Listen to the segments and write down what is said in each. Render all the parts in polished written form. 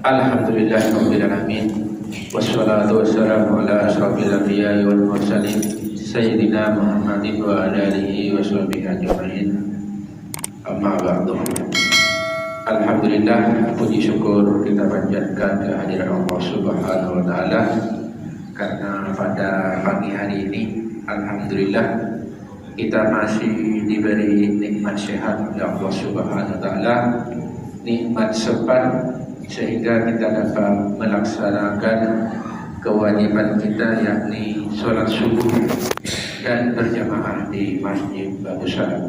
Alhamdulillahirabbil alamin. Wassalatu wassalamu ala asyrofil anbiya'i wal mursalin sayyidina Muhammadin wa ala alihi washabbihi ajmain. Amma ba'du. Alhamdulillah, puji syukur kita panjatkan kehadiran Allah Subhanahu wa taala karena pada pagi hari ini alhamdulillah kita masih diberi nikmat sehat oleh Allah Subhanahu wa taala, nikmat sempat sehingga kita dapat melaksanakan kewajiban kita, yakni sholat subuh dan berjamaah di Masjid Babu Salam,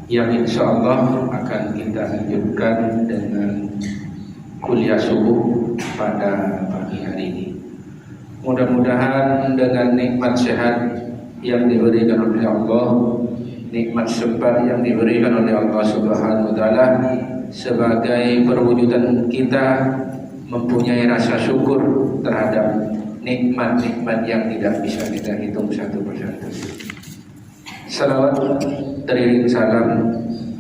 yang insya Allah akan kita lanjutkan dengan kuliah subuh pada pagi hari ini. Mudah-mudahan dengan nikmat sehat yang diberikan oleh Allah, nikmat sempat yang diberikan oleh Allah Subhanahu wa taala, sebagai perwujudan kita mempunyai rasa syukur terhadap nikmat-nikmat yang tidak bisa kita hitung satu persatu. Salawat teriring salam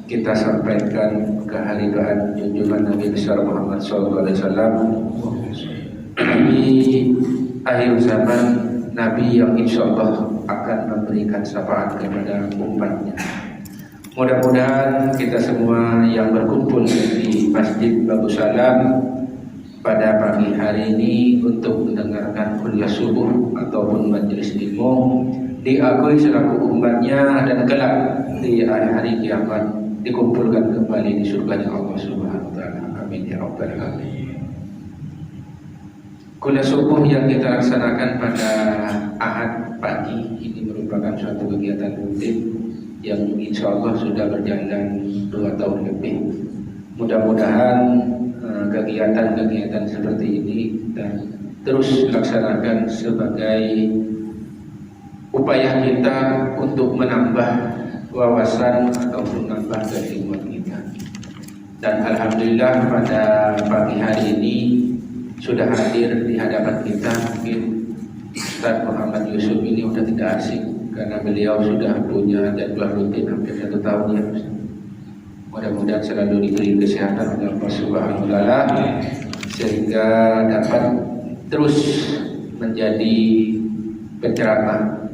kita sampaikan kehadiran junjungan Nabi besar Muhammad SAW, Nabi akhir zaman, Nabi yang insya Allah akan memberikan syafaat kepada umatnya. Mudah-mudahan kita semua yang berkumpul di Masjid Babu Salam pada pagi hari ini untuk mendengarkan kuliah subuh ataupun majelis ilmu diakui selaku umatnya, dan kelak di hari kiamat dikumpulkan kembali di surganya Allah Subhanahu wa taala. Amin ya rabbal alamin. Kuliah subuh yang kita laksanakan pada Ahad pagi ini merupakan suatu kegiatan rutin yang insya Allah sudah berjalan 2 tahun lebih. Mudah-mudahan kegiatan-kegiatan seperti ini dan terus dilaksanakan sebagai upaya kita untuk menambah wawasan ataupun menambah keilmuan kita. Dan alhamdulillah pada pagi hari ini sudah hadir di hadapan kita mungkin Ustaz Muhammad Yusuf. Ini sudah tidak asing karena beliau sudah punya jadwal rutin hampir 1 tahun ya. Mudah-mudahan selalu diberi kesehatan oleh Allah Subhanahu wa taala sehingga dapat terus menjadi penceramah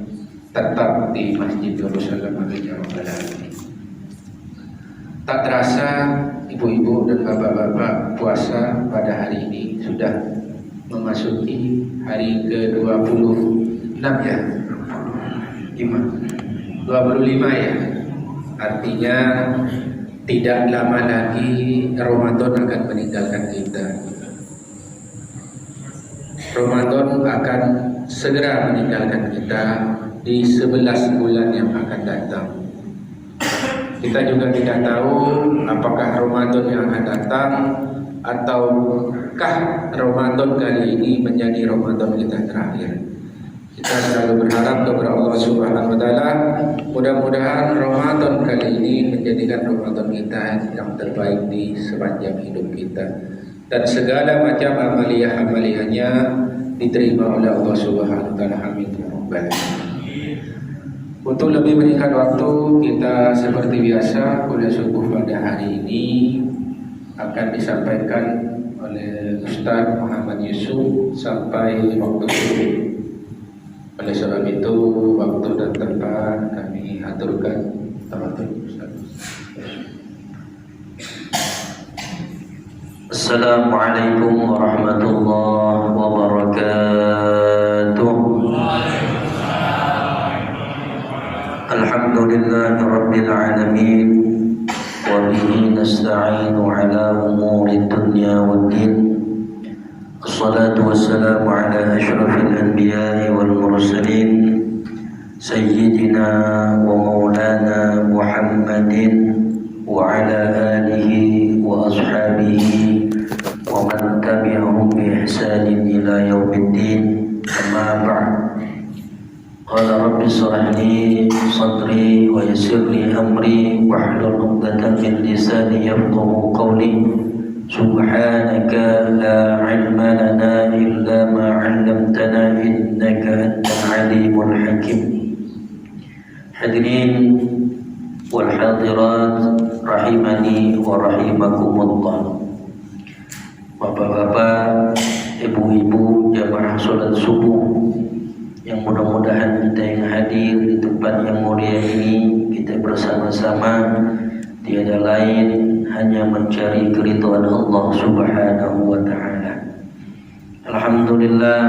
tetap di Masjid Babu Salam. Tak terasa ibu-ibu dan bapak-bapak, puasa pada hari ini sudah memasuki hari ke-26 ya. 25 ya. Artinya tidak lama lagi Ramadan akan meninggalkan kita. Ramadan akan segera meninggalkan kita di 11 bulan yang akan datang. Kita juga tidak tahu apakah Ramadan yang akan datang ataukah Ramadan kali ini menjadi Ramadan kita terakhir. Kita selalu berharap kepada Allah Subhanahu wa taala, mudah-mudahan Ramadan kali ini menjadikan Ramadan kita yang terbaik di sepanjang hidup kita, dan segala macam amaliyah-amaliyahnya diterima oleh Allah Subhanahu wa taala. Amin ya rabbal alamin. Untuk lebih menyingkat waktu, kita seperti biasa kuliah subuh pada hari ini akan disampaikan oleh Ustaz Muhammad Yusuf sampai waktu subuh. Oleh sebab itu waktu dan tempat kami aturkan. Assalamualaikum warahmatullahi wabarakatuh. Alhamdulillahi rabbil alamin, wa bihi nasta'inu ala umuri dunya waddin. Assalatu wassalamu ala asyrafil anbiya'i wal mursalin sayyidina wa maulana Muhammadin wa ala alihi wa ashabihi wa man tabi'ahum bi ihsanin ila yaumiddin. Amma ba'd. Qala rabbi shrah li sadri wa yassir li amri wahlul 'uqdatam min lisani yafqahu qawli. Subhanaka la ilma lana illa ma 'allamtana innaka antal alimul hakim. Hadirin wal hadirat rahimani wa rahimakumullah. bapak-bapak, ibu-ibu, jamaah sholat subuh, yang mudah-mudahan kita yang hadir di tempat yang mulia ini, kita bersama-sama tiada lain hanya mencari keridhaan Allah Subhanahu wa ta'ala. Alhamdulillah,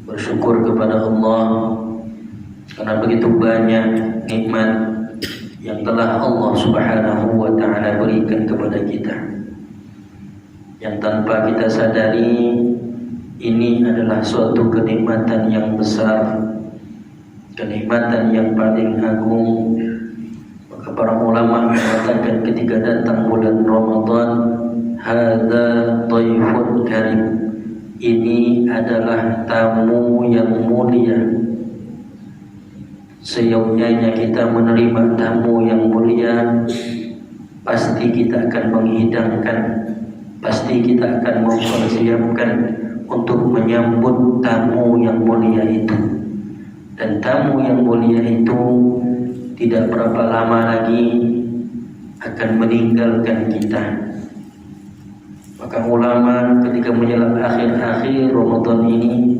bersyukur kepada Allah karena begitu banyak nikmat yang telah Allah Subhanahu wa ta'ala berikan kepada kita, yang tanpa kita sadari ini adalah suatu kenikmatan yang besar, kenikmatan yang paling agung. Maka para ulama mengatakan ketika datang bulan Ramadan, hadza dhaifun karim, ini adalah tamu yang mulia. Seyogyanya kita menerima tamu yang mulia, pasti kita akan menghidangkan, pasti kita akan mempersiapkan untuk menyambut tamu yang mulia itu. Dan tamu yang mulia itu tidak berapa lama lagi akan meninggalkan kita. Maka ulama ketika menjelang akhir-akhir Ramadan ini,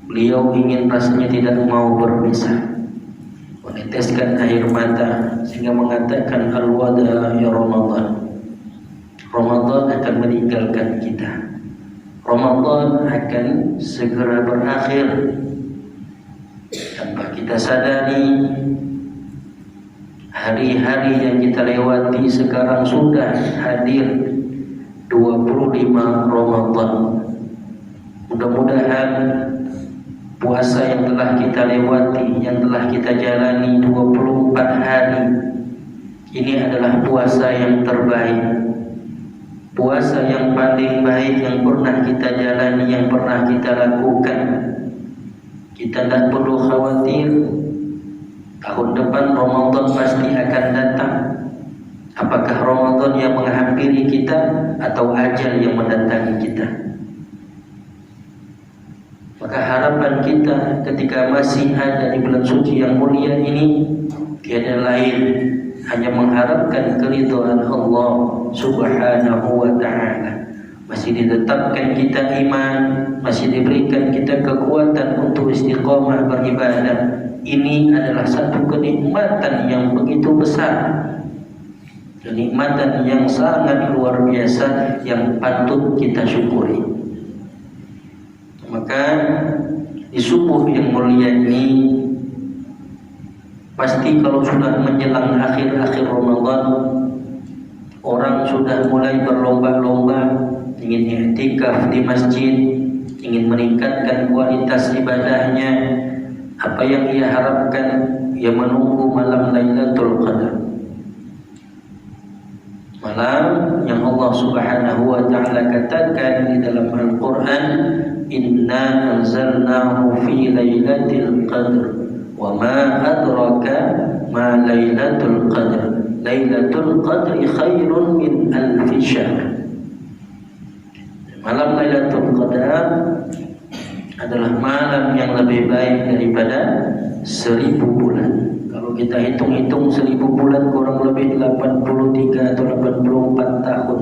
beliau ingin rasanya tidak mau berpisah, meneteskan air mata sehingga mengatakan al-wada ya Ramadan. Ramadan akan meninggalkan kita. Ramadan akan segera berakhir. Tanpa kita sadari, hari-hari yang kita lewati sekarang sudah hadir 25 Ramadan. Mudah-mudahan puasa yang telah kita lewati, yang telah kita jalani 24 hari, ini adalah puasa yang terbaik, puasa yang paling baik yang pernah kita jalani, yang pernah kita lakukan. Kita tidak perlu khawatir tahun depan Ramadan pasti akan datang. Apakah Ramadan yang menghampiri kita atau ajal yang mendatangi kita? Maka harapan kita ketika masih ada di bulan suci yang mulia ini tiada lain hanya mengharapkan keridhaan Allah Subhanahu wa ta'ala. Masih ditetapkan kita iman, masih diberikan kita kekuatan untuk istiqamah beribadah. Ini adalah satu kenikmatan yang begitu besar, kenikmatan yang sangat luar biasa yang patut kita syukuri. Maka di subuh yang mulia ini, pasti kalau sudah menjelang akhir-akhir Ramadan, orang sudah mulai berlomba-lomba ingin i'tikaf di masjid, ingin meningkatkan kualitas ibadahnya. Apa yang ia harapkan? Ia menunggu malam Lailatul Qadar, malam yang Allah Subhanahu wa ta'ala katakan di dalam Al-Quran, inna anzalnahu fi lailatul qadr wa ma adraka ma lailatul qadr lailatul qadri khairun min alfi syahr. Malam Lailatul Qadar adalah malam yang lebih baik daripada 1000 bulan. Kalau kita hitung-hitung 1000 bulan kurang lebih 83 atau 84 tahun.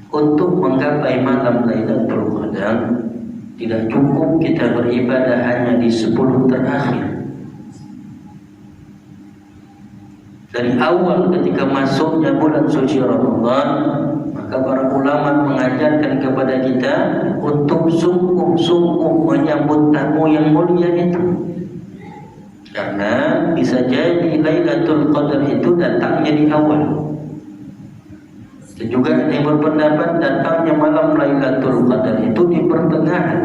Untuk menggapai malam Lailatul Qadar, tidak cukup kita beribadah hanya di 10 terakhir. Dari awal ketika masuknya bulan suci Ramadan, maka para ulama mengajarkan kepada kita untuk sungguh-sungguh menyambut tamu yang mulia itu. Karena bisa jadi Lailatul Qadar itu datangnya di awal. Dan juga yang berpendapat datangnya malam Lailatul Qadar itu di pertengahan.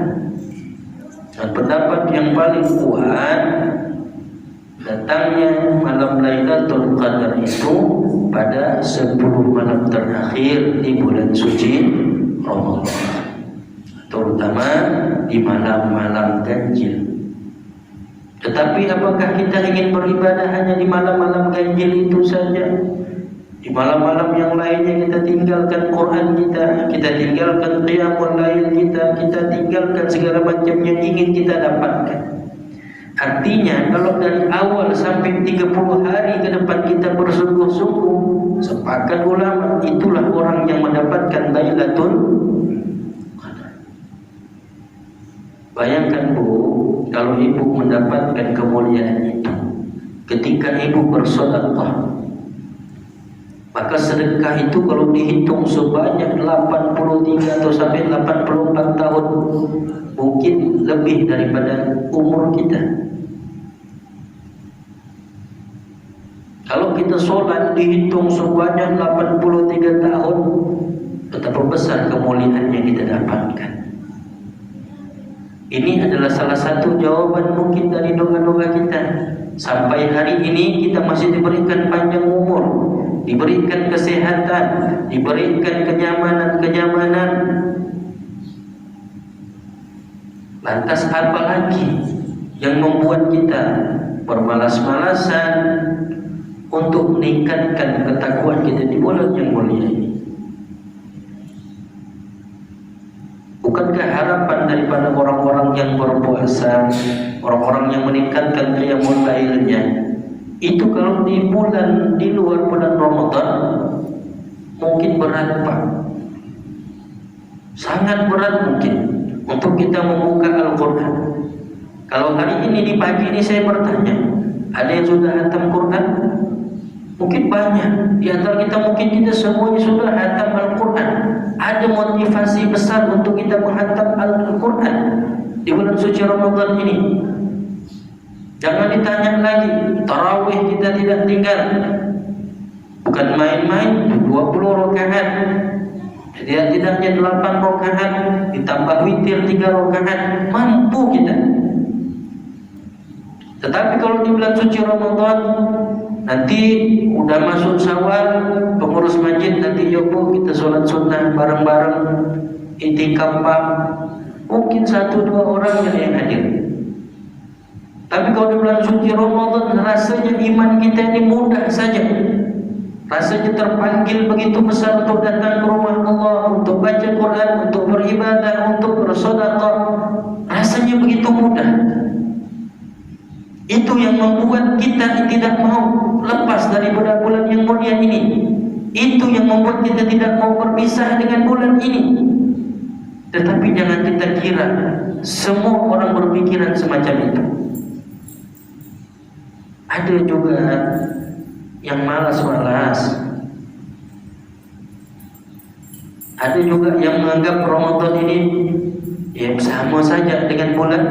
Dan pendapat yang paling kuat, datangnya malam Lailatul Qadar itu pada 10 malam terakhir di bulan suci Ramadan, terutama di malam-malam ganjil. Tetapi apakah kita ingin beribadah hanya di malam-malam ganjil itu saja? Di malam-malam yang lainnya kita tinggalkan Quran kita tinggalkan qiyamul lail kita tinggalkan segala macam yang ingin kita dapatkan. Artinya kalau dari awal sampai 30 hari ke depan kita bersungguh-sungguh, sepakat ulama, itulah orang yang mendapatkan Lailatul Qadar. Bayangkan Bu, kalau ibu mendapatkan kemuliaan itu ketika ibu bersedekah, maka sedekah itu kalau dihitung sebanyak 83 atau sampai 84 tahun, mungkin lebih daripada umur kita. Kalau kita sholat dihitung sebanyak 83 tahun, betapa besar kemuliaan yang kita dapatkan. Ini adalah salah satu jawaban mungkin dari doa-doa kita. Sampai hari ini kita masih diberikan panjang umur, diberikan kesehatan, diberikan kenyamanan. Lantas apa lagi yang membuat kita bermalas-malasan untuk meningkatkan ketakwaan kita di bulan yang mulia ini? Bukankah harapan daripada orang-orang yang berpuasa, orang-orang yang meningkatkan qiyamul lailnya, itu kalau di luar bulan Ramadan mungkin berat Pak, sangat berat mungkin untuk kita membuka Al-Quran. Kalau hari ini di pagi ini saya bertanya, ada yang sudah hatam Quran? Mungkin banyak di antara kita, mungkin tidak semuanya sudah hatam Al-Quran. Ada motivasi besar untuk kita menghatam Al-Quran di bulan suci Ramadan ini. Jangan ditanya lagi, tarawih kita tidak tinggal, bukan main-main, 20 rakaat, tidaknya 8 rakaat ditambah witir 3 rakaat, mampu kita. Tetapi kalau di bulan suci Ramadan, nanti udah masuk Syawal, pengurus masjid nanti yuk kita sholat sunnah bareng-bareng, i'tikaf, mungkin 1-2 orang yang hadir. Tapi kalau di bulan suci Ramadan, rasanya iman kita ini mudah saja, rasanya terpanggil begitu besar untuk datang ke rumah Allah, untuk baca Quran, untuk beribadah, untuk bersedekah, rasanya begitu mudah. Itu yang membuat kita tidak mau lepas dari bulan yang mulia ini. Itu yang membuat kita tidak mau berpisah dengan bulan ini. Tetapi jangan kita kira semua orang berpikiran semacam itu. Ada juga yang malas-malas. Ada juga yang menganggap Ramadan ini ya sama saja dengan bulan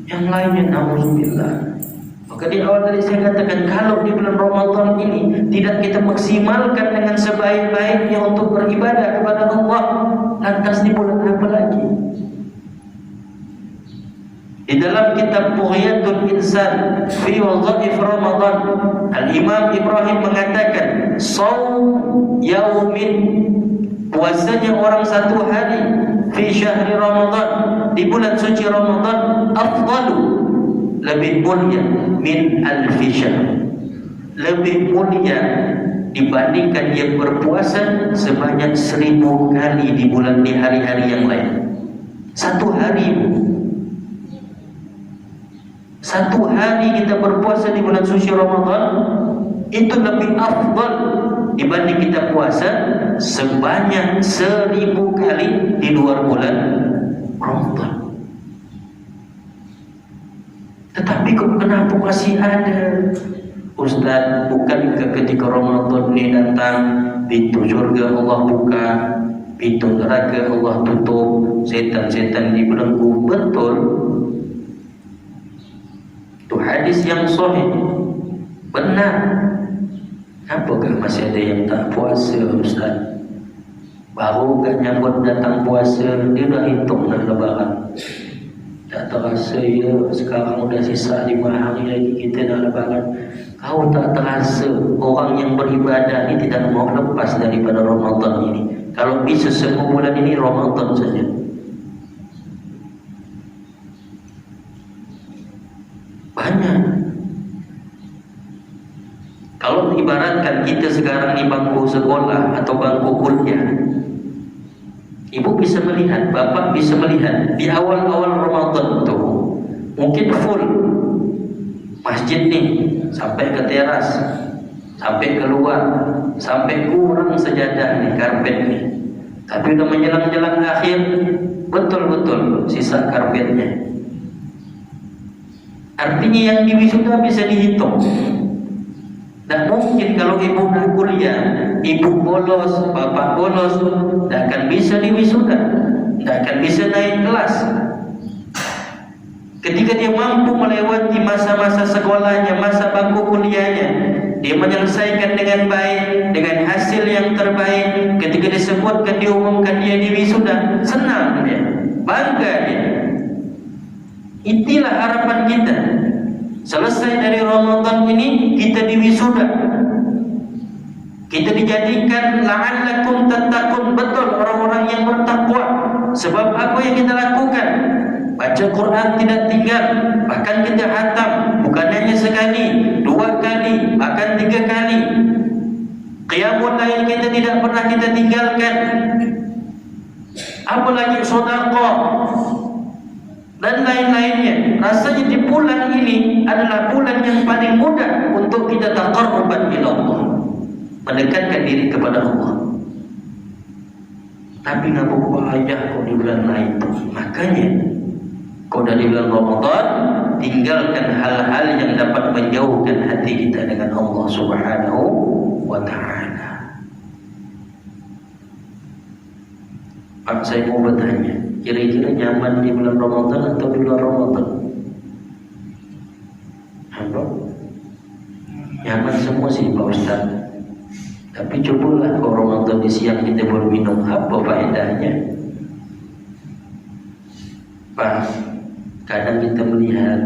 yang lainnya, na'udzubillah. Maka di awal tadi saya katakan, kalau di bulan Ramadan ini tidak kita maksimalkan dengan sebaik-baiknya untuk beribadah kepada Allah, lantas di bulan apa lagi? Di dalam kitab Bughyatul Insan fi Wadhaif Ramadan, Al-Imam Ibrahim mengatakan, shaum yaumin, puasanya orang 1 hari, fi syahri Ramadan, di bulan suci Ramadan, afdalu, lebih mulia, min alfi syahr, lebih mulia dibandingkan dia berpuasa sebanyak 1000 kali di hari-hari yang lain. 1 hari, 1 hari kita berpuasa di bulan suci Ramadan itu lebih afdal dibanding kita puasa sebanyak 1000 kali di luar bulan Ramadan. Tetapi kok kenapa masih ada? Ustaz, bukankah ketika Ramadan ini datang, pintu surga Allah buka, pintu neraka Allah tutup, setan-setan dibelenggu? Betul. Itu hadis yang sahih, benar. Apakah masih ada yang tak puasa Ustaz? Baru kan nyambut datang puasa, dia dah hitung dah lebaran. Tak terasa ya, sekarang udah sisa 5 hari lagi kita dah lebaran. Kau tak terasa orang yang beribadah ini tidak mau lepas daripada Ramadan ini. Kalau bisa semua bulan ini Ramadan saja. Banyak. Kalau ibaratkan kita sekarang di bangku sekolah atau bangku kuliah, ibu bisa melihat, bapak bisa melihat di awal-awal Ramadan itu mungkin full masjid nih, sampai ke teras, sampai keluar, sampai kurang sejadah nih, karpet nih. Tapi udah menjelang-jelang akhir, betul-betul sisa karpetnya. Artinya yang di wisuda bisa dihitung. Dan mungkin kalau ibu nak kuliah, ibu bolos, bapak bolos, tidak akan bisa di wisuda, tidak akan bisa naik kelas. Ketika dia mampu melewati masa-masa sekolahnya, masa bangku kuliahnya, dia menyelesaikan dengan baik, dengan hasil yang terbaik. Ketika disebutkan, diumumkan dia di wisuda, senang dia, bangga dia. Itulah harapan kita. Selesai dari Ramadan ini, kita di wisuda, kita dijadikan la'allakum tattaqun, betul orang-orang yang bertakwa. Sebab apa yang kita lakukan? Baca Quran tidak tinggal, bahkan kita khatam, bukan hanya sekali, 2 kali, bahkan 3 kali. Qiyamul lail kita tidak pernah kita tinggalkan. Apalagi sedekah dan lain-lainnya. Rasanya di bulan ini adalah bulan yang paling mudah untuk kita taqarruban ila Allah, mendekatkan diri kepada Allah. Tapi ngapa banyak kok di bulan lain? Makanya kau dari bulan Ramadan, tinggalkan hal-hal yang dapat menjauhkan hati kita dengan Allah Subhanahu wa ta'ala. Pak, saya mau bertanya, kira-kira nyaman di bulan Ramadan atau di luar Ramadan? Apa? Nyaman semua sih Pak Ustaz. Tapi cobalah kalau Ramadan di siang kita baru minum, apa faedahnya? Pak, kadang kita melihat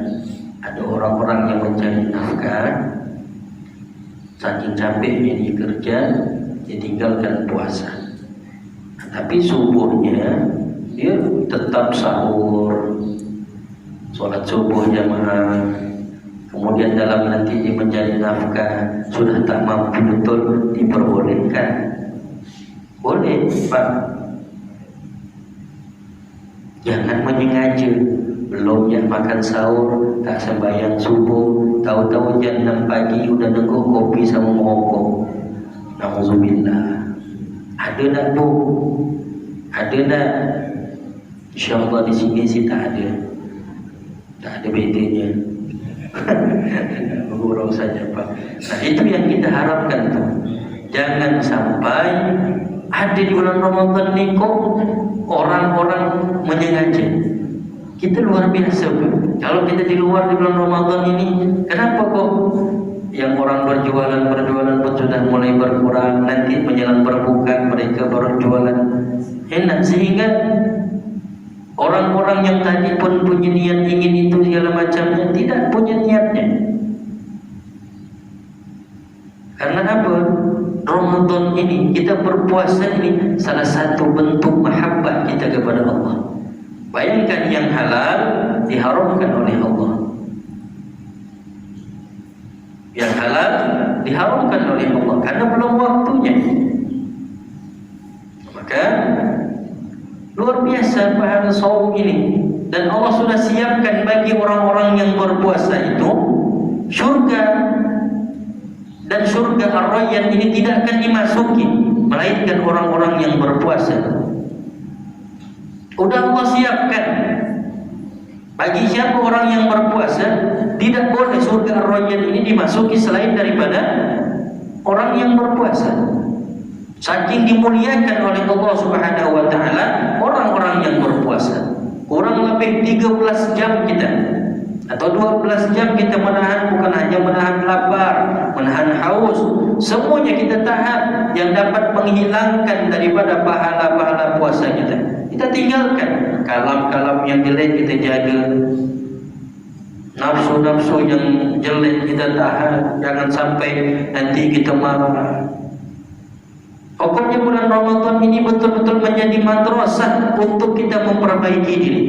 ada orang-orang yang mencari nafkah, saking capeknya dia kerja, dia tinggalkan puasa. Tapi subuhnya dia tetap sahur, sholat subuh jamaah. Kemudian dalam nanti dia mencari nafkah, sudah tak mampu betul, diperbolehkan. Boleh Pak. Jangan menyengaja, belum ya makan sahur, tak sembahyang subuh, tahu-tahu jam 6 pagi udah nengok kopi sama merokok. Nauzubillah. Ada tak Bu? Ada tak? InsyaAllah di sini sih tak ada. Tak ada bedanya. Bergurau saja Pak. Nah itu yang kita harapkan tuh. Jangan sampai ada di bulan Ramadan ini kok orang-orang menyengaja. Kita luar biasa Pak. Kalau kita di luar di bulan Ramadan ini, kenapa kok yang orang berjualan pun sudah mulai berkurang, nanti menjelang berbuka mereka berjualan enak, sehingga orang-orang yang tadi pun punya niat ingin itu segala macamnya tidak punya niatnya. Karena apa? Ramadan ini, kita berpuasa ini salah satu bentuk mahabbah kita kepada Allah. Bayangkan yang halal diharamkan oleh Allah, yang halal diharamkan oleh Allah karena belum waktunya. Maka luar biasa pahala saum ini, dan Allah sudah siapkan bagi orang-orang yang berpuasa itu syurga. Dan syurga Ar-Rayyan ini tidak akan dimasuki melainkan orang-orang yang berpuasa. Udah Allah siapkan bagi siapa orang yang berpuasa, tidak boleh surga Ar-Rayyan ini dimasuki selain daripada orang yang berpuasa. Saking dimuliakan oleh Allah Subhanahu wa ta'ala orang-orang yang berpuasa. Kurang lebih 13 jam kita atau 12 jam kita menahan, bukan hanya menahan lapar, menahan haus, semuanya kita tahan yang dapat menghilangkan daripada pahala-pahala puasa kita. Kita tinggalkan kalam-kalam yang jelek, kita jaga nafsu-nafsu yang jelek, kita tahan, jangan sampai nanti kita marah. Pokoknya bulan Ramadan ini betul-betul menjadi madrasah untuk kita memperbaiki diri.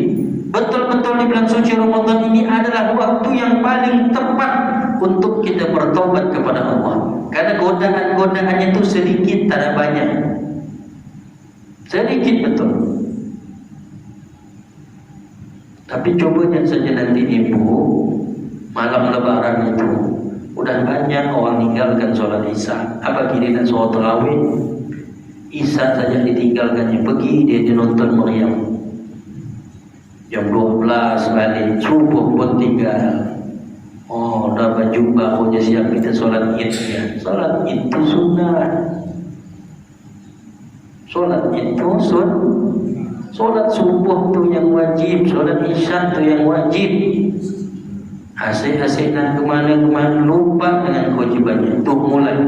Betul-betul di bulan suci Ramadan ini adalah waktu yang paling tepat untuk kita bertobat kepada Allah. Karena godaan-godaannya itu sedikit, tak banyak. Sedikit betul. Tapi cobanya saja nanti ibu, malam lebaran itu udah banyak orang tinggalkan sholat isya. Apa kira nak sholat tarawih? Isya saja ditinggalkannya, pergi dia nonton meriam. Jam 12 balik, subuh pun tinggal. Oh, dah baju baru je siap kita solat Id ya. Solat itu sunnah. Solat itu solat subuh tu yang wajib, solat isya tu yang wajib. Asyik-asyik nak kemana-kemana lupa dengan kewajibannya. Tu mulai.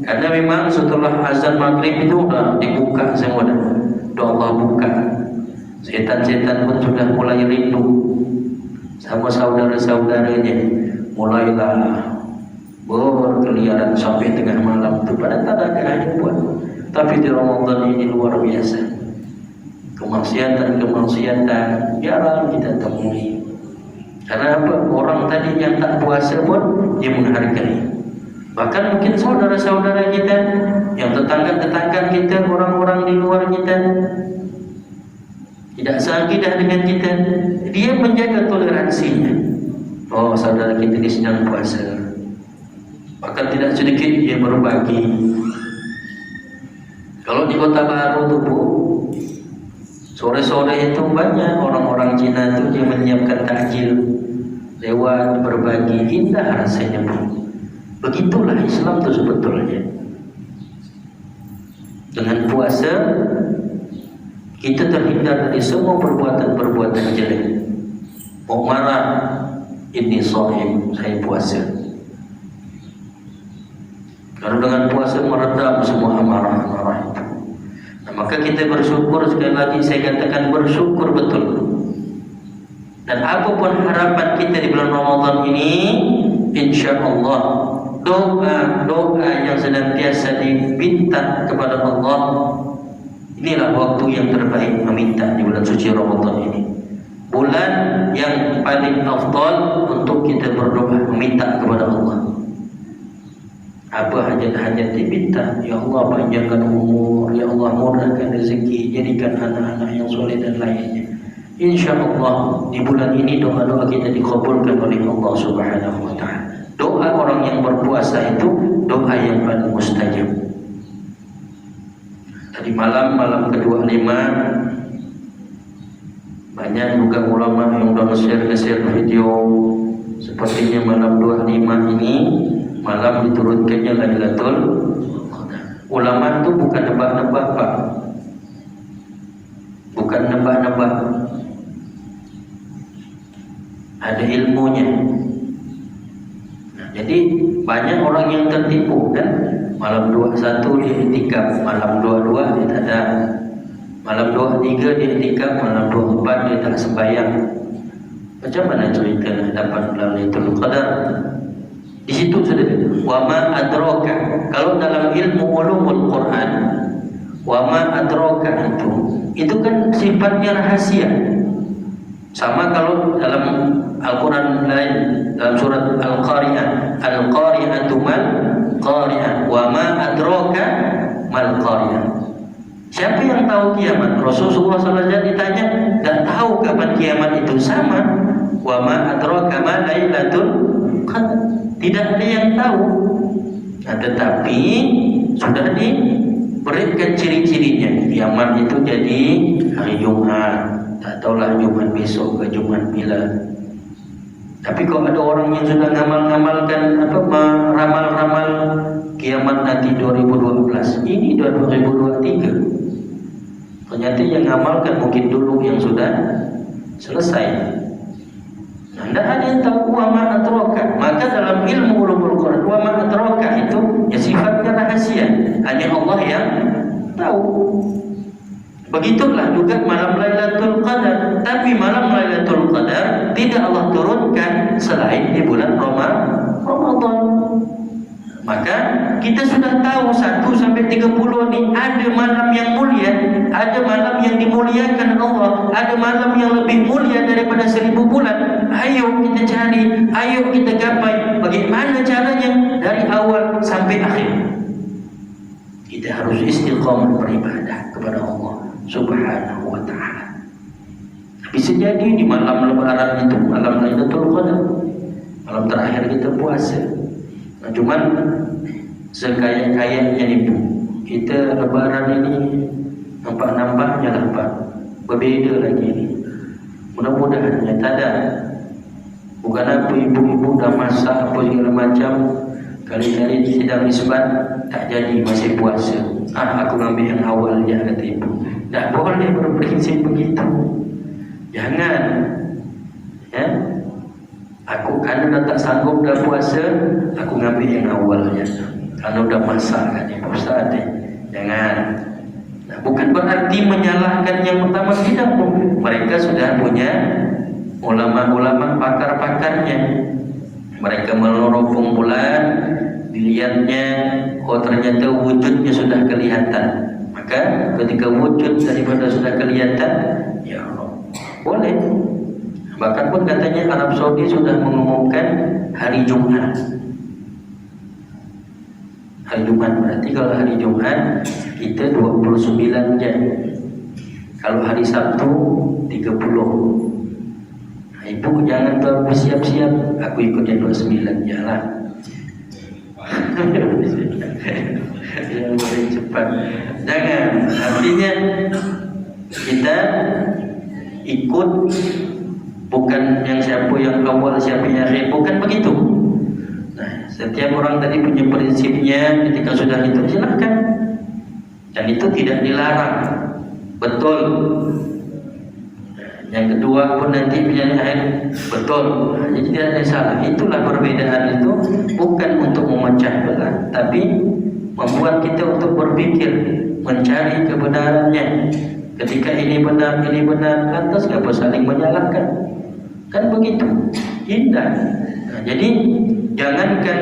Karena memang setelah azan maghrib itu dah dibuka semua dah. Doa Allah buka. Setan-setan pun sudah mulai rindu sama saudara-saudaranya. Mulailah berkeliaran sampai tengah malam itu. Pada tak ada hanya buat. Tapi di Ramadan ini luar biasa. Kemaksiatan jarang kita temui. Karena apa? Orang tadi yang tak puasa pun dia menghargai. Bahkan mungkin saudara-saudara kita, yang tetangga-tetangga kita, orang-orang di luar kita tidak seakidah dengan kita, dia menjaga toleransinya. Oh, saudara kita ini sedang puasa. Bahkan tidak sedikit dia berbagi. Kalau di Kota Baru tu Bu, sore-sore itu banyak orang-orang Cina itu dia menyiapkan takjil lewat berbagi. Indah rasanya Bu. Begitulah Islam itu sebetulnya. Dengan puasa kita terhindar dari semua perbuatan-perbuatan jelek. Mau marah, ini shaim, saya puasa. Kalau dengan puasa meredam semua amarah-amarah itu. Nah, maka kita bersyukur, sekali lagi saya katakan bersyukur betul. Dan apapun harapan kita di bulan Ramadan ini, insya-Allah doa yang senantiasa diminta kepada Allah, inilah waktu yang terbaik meminta di bulan suci Ramadan ini. Bulan yang paling afdal untuk kita berdoa meminta kepada Allah. Apa hajat-hajat diminta? Ya Allah panjangkan umur, ya Allah mudahkan rezeki, jadikan anak-anak yang soleh dan lainnya. InsyaAllah di bulan ini doa-doa kita dikabulkan oleh Allah Subhanahu Wa Taala. Doa orang yang berpuasa itu doa yang paling mustajab. Tadi malam ke-25 banyak juga ulama yang sudah nge-share video. Sepertinya malam 25 ini malam diturunkannya Lailatul Qadar. Ulama itu bukan nebak-nebak Pak. Bukan nebak-nebak. Ada ilmunya. Nah, jadi banyak orang yang tertipu kan. Malam 21 dia i'tikaf, malam 22 dia tak ada. Malam 23 dia i'tikaf, malam 24 dia tak sembahyang. Macam mana cerita nak dapat Lailatul Qadar? Di situ sudah wa ma adraka. Kalau dalam ilmu ulumul Quran, wa ma adraka itu kan sifatnya rahasia. Sama kalau dalam Al-Quran lain, dalam surat Al-Qari'ah, Al-Qari'atu mal Qari'ah, wa ma adraka mal Qari'ah. Siapa yang tahu kiamat? Rasulullah SAW ditanya, tak tahu kapan kiamat itu. Sama, wa ma adraka ma Lailatul Qadar. Tidak ada yang tahu. Nah, tetapi sudah diberikan ciri-cirinya. Kiamat itu jadi hari Jumat. Tak tahulah Jumat besok ke Jumat bila. Tapi kalau ada orang yang sudah ngamal-ngamalkan ramal-ramal kiamat nanti 2012, ini 2023. Ternyata yang ngamalkan mungkin dulu yang sudah selesai. Nah, tidak ada yang tahu wa ma adraka. Maka dalam ilmu ulumul Quran wa ma adraka itu ya sifatnya rahasia. Hanya Allah yang tahu. Begitulah juga malam Lailatul Qadar. Tapi malam Lailatul Qadar tidak Allah turunkan selain di bulan Ramadan. Maka kita sudah tahu 1 sampai 30 ini ada malam yang mulia, ada malam yang dimuliakan Allah, ada malam yang lebih mulia daripada 1000 bulan. Ayo kita cari, ayo kita gapai. Bagaimana caranya? Dari awal sampai akhir. Kita harus istiqamah beribadah kepada Allah Subhanahu Wa Taala. Bisa jadi di malam lebaran itu, malam Lailatul Qadar, malam terakhir kita puasa. Nah, cuman sekaya-kayanya nih Bu, kita lebaran ini nampak-nampaknya lah Pak, berbeda lagi ini. Mudah-mudahan ya tak ada. Bukan apa ibu-ibu dah masak apa segala macam, kali-kali tidak isbat, tak jadi masih puasa. Aku ngambil yang awal je, kata ibu. Tak boleh berprinsip begitu. Jangan. Ya. Aku kan dah tak sanggup dah puasa, aku ngambil yang awal je. Kalau dah masak kan ibu Ustaz, jangan. Nah, bukan berarti menyalahkan yang pertama, tidak. Mereka sudah punya ulama-ulama pakar-pakarnya. Mereka meneropong bulan, dilihatnya, oh ternyata wujudnya sudah kelihatan. Maka ketika wujud daripada sudah kelihatan, ya Allah, boleh. Bahkan pun katanya Arab Saudi sudah mengumumkan hari Jumat. Hari Jumat berarti kalau hari Jumat kita 29 jam. Kalau hari Sabtu 30. Ibu jangan terlalu bersiap-siap, aku ikut yang 29 jalan. Yang lebih cepat. Jangan. Artinya kita ikut bukan yang siapa yang awal, siapa yang akhir, bukan begitu. Nah, setiap orang tadi punya prinsipnya. Ketika sudah itu silakan, dan itu tidak dilarang. Betul. Yang kedua pun nanti pilihan akhir, betul. Jadi tidak ada salah. Itulah perbedaan itu, bukan untuk memecah belah, tapi membuat kita untuk berpikir, mencari kebenarannya. Ketika ini benar, lantas kenapa saling menyalahkan? Kan begitu. Indah. Nah, jadi jangankan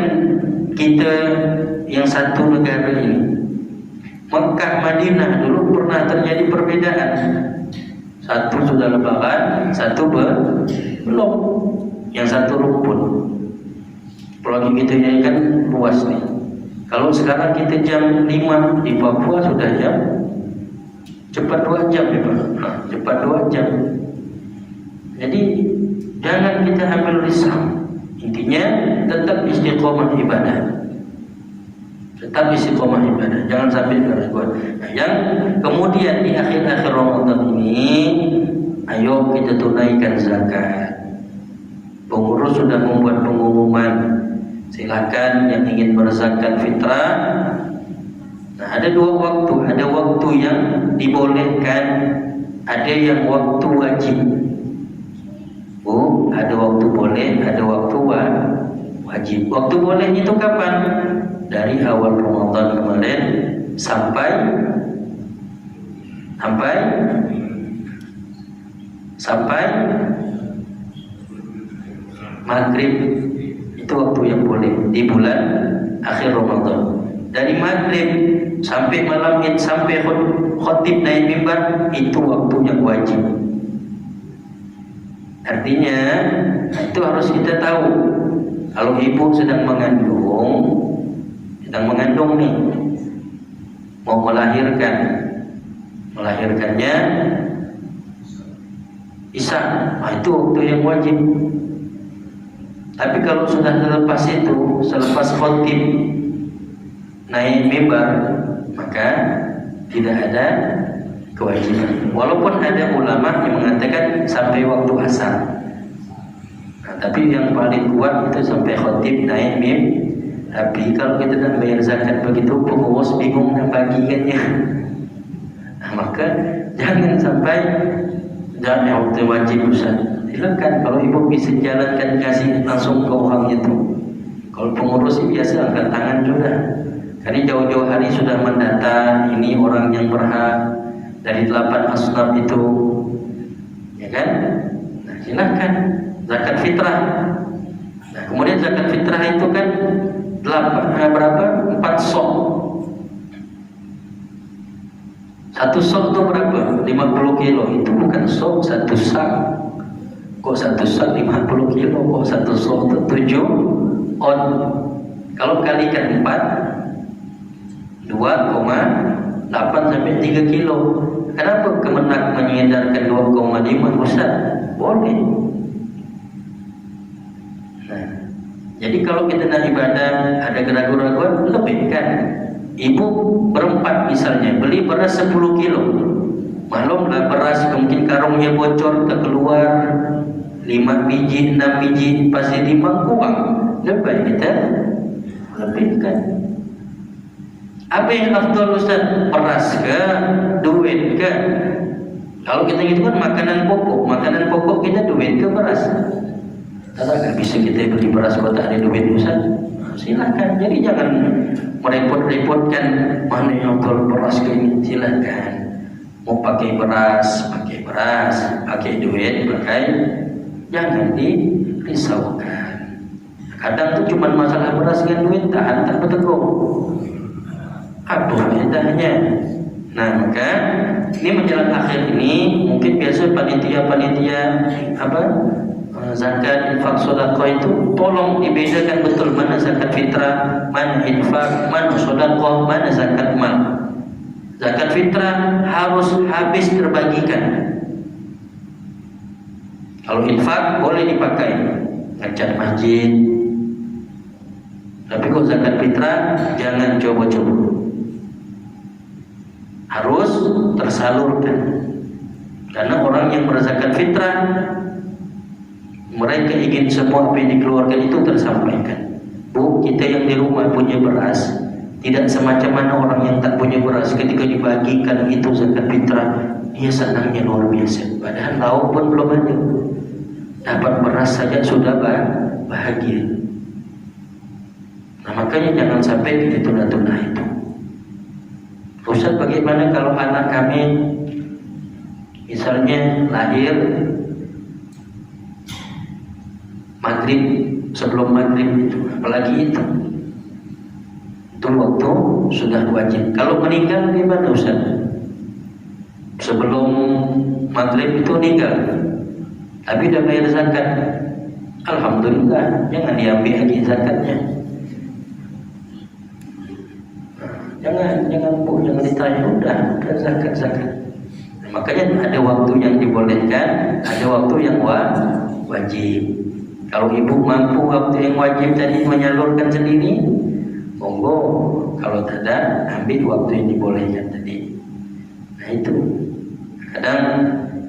kita yang satu negara ini, Mekah, Madinah dulu pernah terjadi perbedaan. Satu sudah lebaran, satu belum. Yang satu rumpun. Apalagi kita ini kan luas nih. Kalau sekarang kita jam 5 di Papua sudah jam cepat 2 jam ya Pak. Nah, cepat 2 jam. Jadi jangan kita ambil risau. Intinya tetap istiqomah ibadah. Tetap istiqomah ibadah, jangan sampai keraguan. Nah, yang kemudian di akhir-akhir Ramadan ini, ayo kita tunaikan zakat. Pengurus sudah membuat pengumuman, silakan yang ingin berzakat fitrah. Nah, ada 2 waktu, ada waktu yang dibolehkan, ada yang waktu wajib. Oh, ada waktu boleh, ada waktu wajib. Waktu boleh itu kapan? Dari awal Ramadan kemarin sampai maghrib. Itu waktu yang boleh di bulan akhir Ramadan. Dari maghrib sampai malam Id, sampai khotib naik mimbar, itu waktu yang wajib. Artinya itu harus kita tahu. Kalau ibu sedang mengandung nih, mau melahirkannya Isya, nah itu waktu yang wajib. Tapi kalau sudah selepas khotib naik mimbar, maka tidak ada kewajiban. Walaupun ada ulama yang mengatakan sampai waktu asar. Nah, tapi yang paling kuat itu sampai khotib naik mimbar. Tapi kalau kita nak bayar zakat begitu, pengurus bingung nak bagikannya. Nah, maka jangan sampai waktu wajib Ustaz. Silakan kalau ibu bisa jalankan, kasih langsung ke orang itu. Kalau pengurus biasa angkat tangan juga. Karena jauh-jauh hari sudah mendata, ini orang yang berhak dari 8 asnaf itu, ya kan? Nah, silakan zakat fitrah. Nah, kemudian zakat fitrah itu kan 4 sok. 1 sok itu berapa? 50 kilo. Itu bukan sok, 1 sak. Kok 1 sak 50 kilo? Kok 1 sok itu 7 on. Kalau kalikan 4, 2,8 sampai 3 kilo. Kenapa Kemenak menyedarkan 2,5 Ustaz? Boleh. Nah, jadi kalau kita nak ibadah ada keraguan-keraguan, lebihkan. Ibu berempat misalnya beli beras 10 kilo, maklumlah beras mungkin karungnya bocor keluar 5 biji 6 biji pasti timbang kurang, lebih baik kita lebihkan. Apa yang afdal Ustaz? Beras ke, duit ke? Kalau kita gitu kan makanan pokok kita duit ke beras. Kalau nggak bisa kita beli beras kok tak ada duit Ustaz, silakan. Jadi jangan merepot-repotkan mana yang afdal beras ke ini, silakan. Mau pakai beras, pakai duit, jangan dirisaukan. Kadang tuh cuma masalah beras dengan duit, tak bertegur. Aduh, bedanya. Nah, maka ini menjelang akhir ini mungkin biasa panitia zakat, infak, sedekah itu tolong dibedakan betul mana zakat fitrah, mana infak, mana sedekah, mana zakat mal. Zakat fitrah harus habis terbagikan. Kalau infak boleh dipakai ngecat masjid. Tapi kalau zakat fitrah jangan coba-coba. Harus tersalurkan. Karena orang yang berzakat fitrah, mereka ingin semua apa yang dikeluarkan itu tersampaikan. Bu, kita yang di rumah punya beras, tidak semacam mana orang yang tak punya beras ketika dibagikan itu zakat fitrah, dia senangnya luar biasa. Padahal lauk pun belum ada. Dapat beras saja sudah bahagia. Nah, makanya jangan sampai kita tunda-tunda itu. Ustaz, bagaimana kalau anak kami misalnya lahir maghrib, sebelum maghrib itu, apalagi itu waktu sudah wajib. Kalau meninggal gimana Ustaz? Sebelum maghrib itu meninggal, tapi udah bayar zakat, alhamdulillah, jangan diambil lagi zakatnya. Jangan ditanya, udah zakat. Nah, makanya ada waktu yang dibolehkan, ada waktu yang wajib. Kalau ibu mampu waktu yang wajib tadi menyalurkan sendiri, monggo. Kalau tidak, ambil waktu yang dibolehkan tadi. Nah itu. Kadang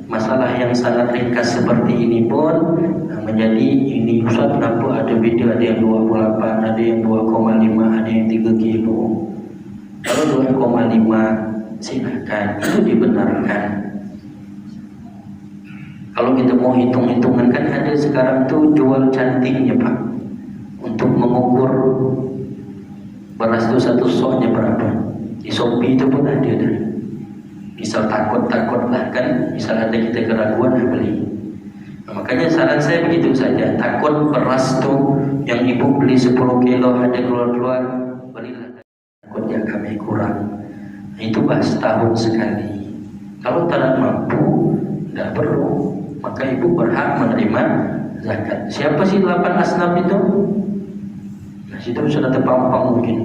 masalah yang sangat ringkas seperti ini pun menjadi ini Ustaz, kenapa ada beda, ada yang 28, ada yang 2,5, ada yang 3 kilo. Kalau 2,5 silakan, itu dibenarkan. Kalau kita mau hitung-hitungan, kan ada sekarang tuh jual cantiknya Pak, untuk mengukur beras itu satu soknya berapa. Di Shopee itu pun ada dah. Misal takut lah kan, misal ada kita keraguan, beli. Nah, makanya saran saya begitu saja. Takut beras tuh yang ibu beli 10 kilo ada keluar-keluar, belilah. Takut yang kami kurang. Nah, itu setahun sekali. Kalau tidak mampu, tidak perlu. Maka ibu berhak menerima zakat. Siapa sih 8 asnaf itu? Nah, situ sudah terpampang mungkin.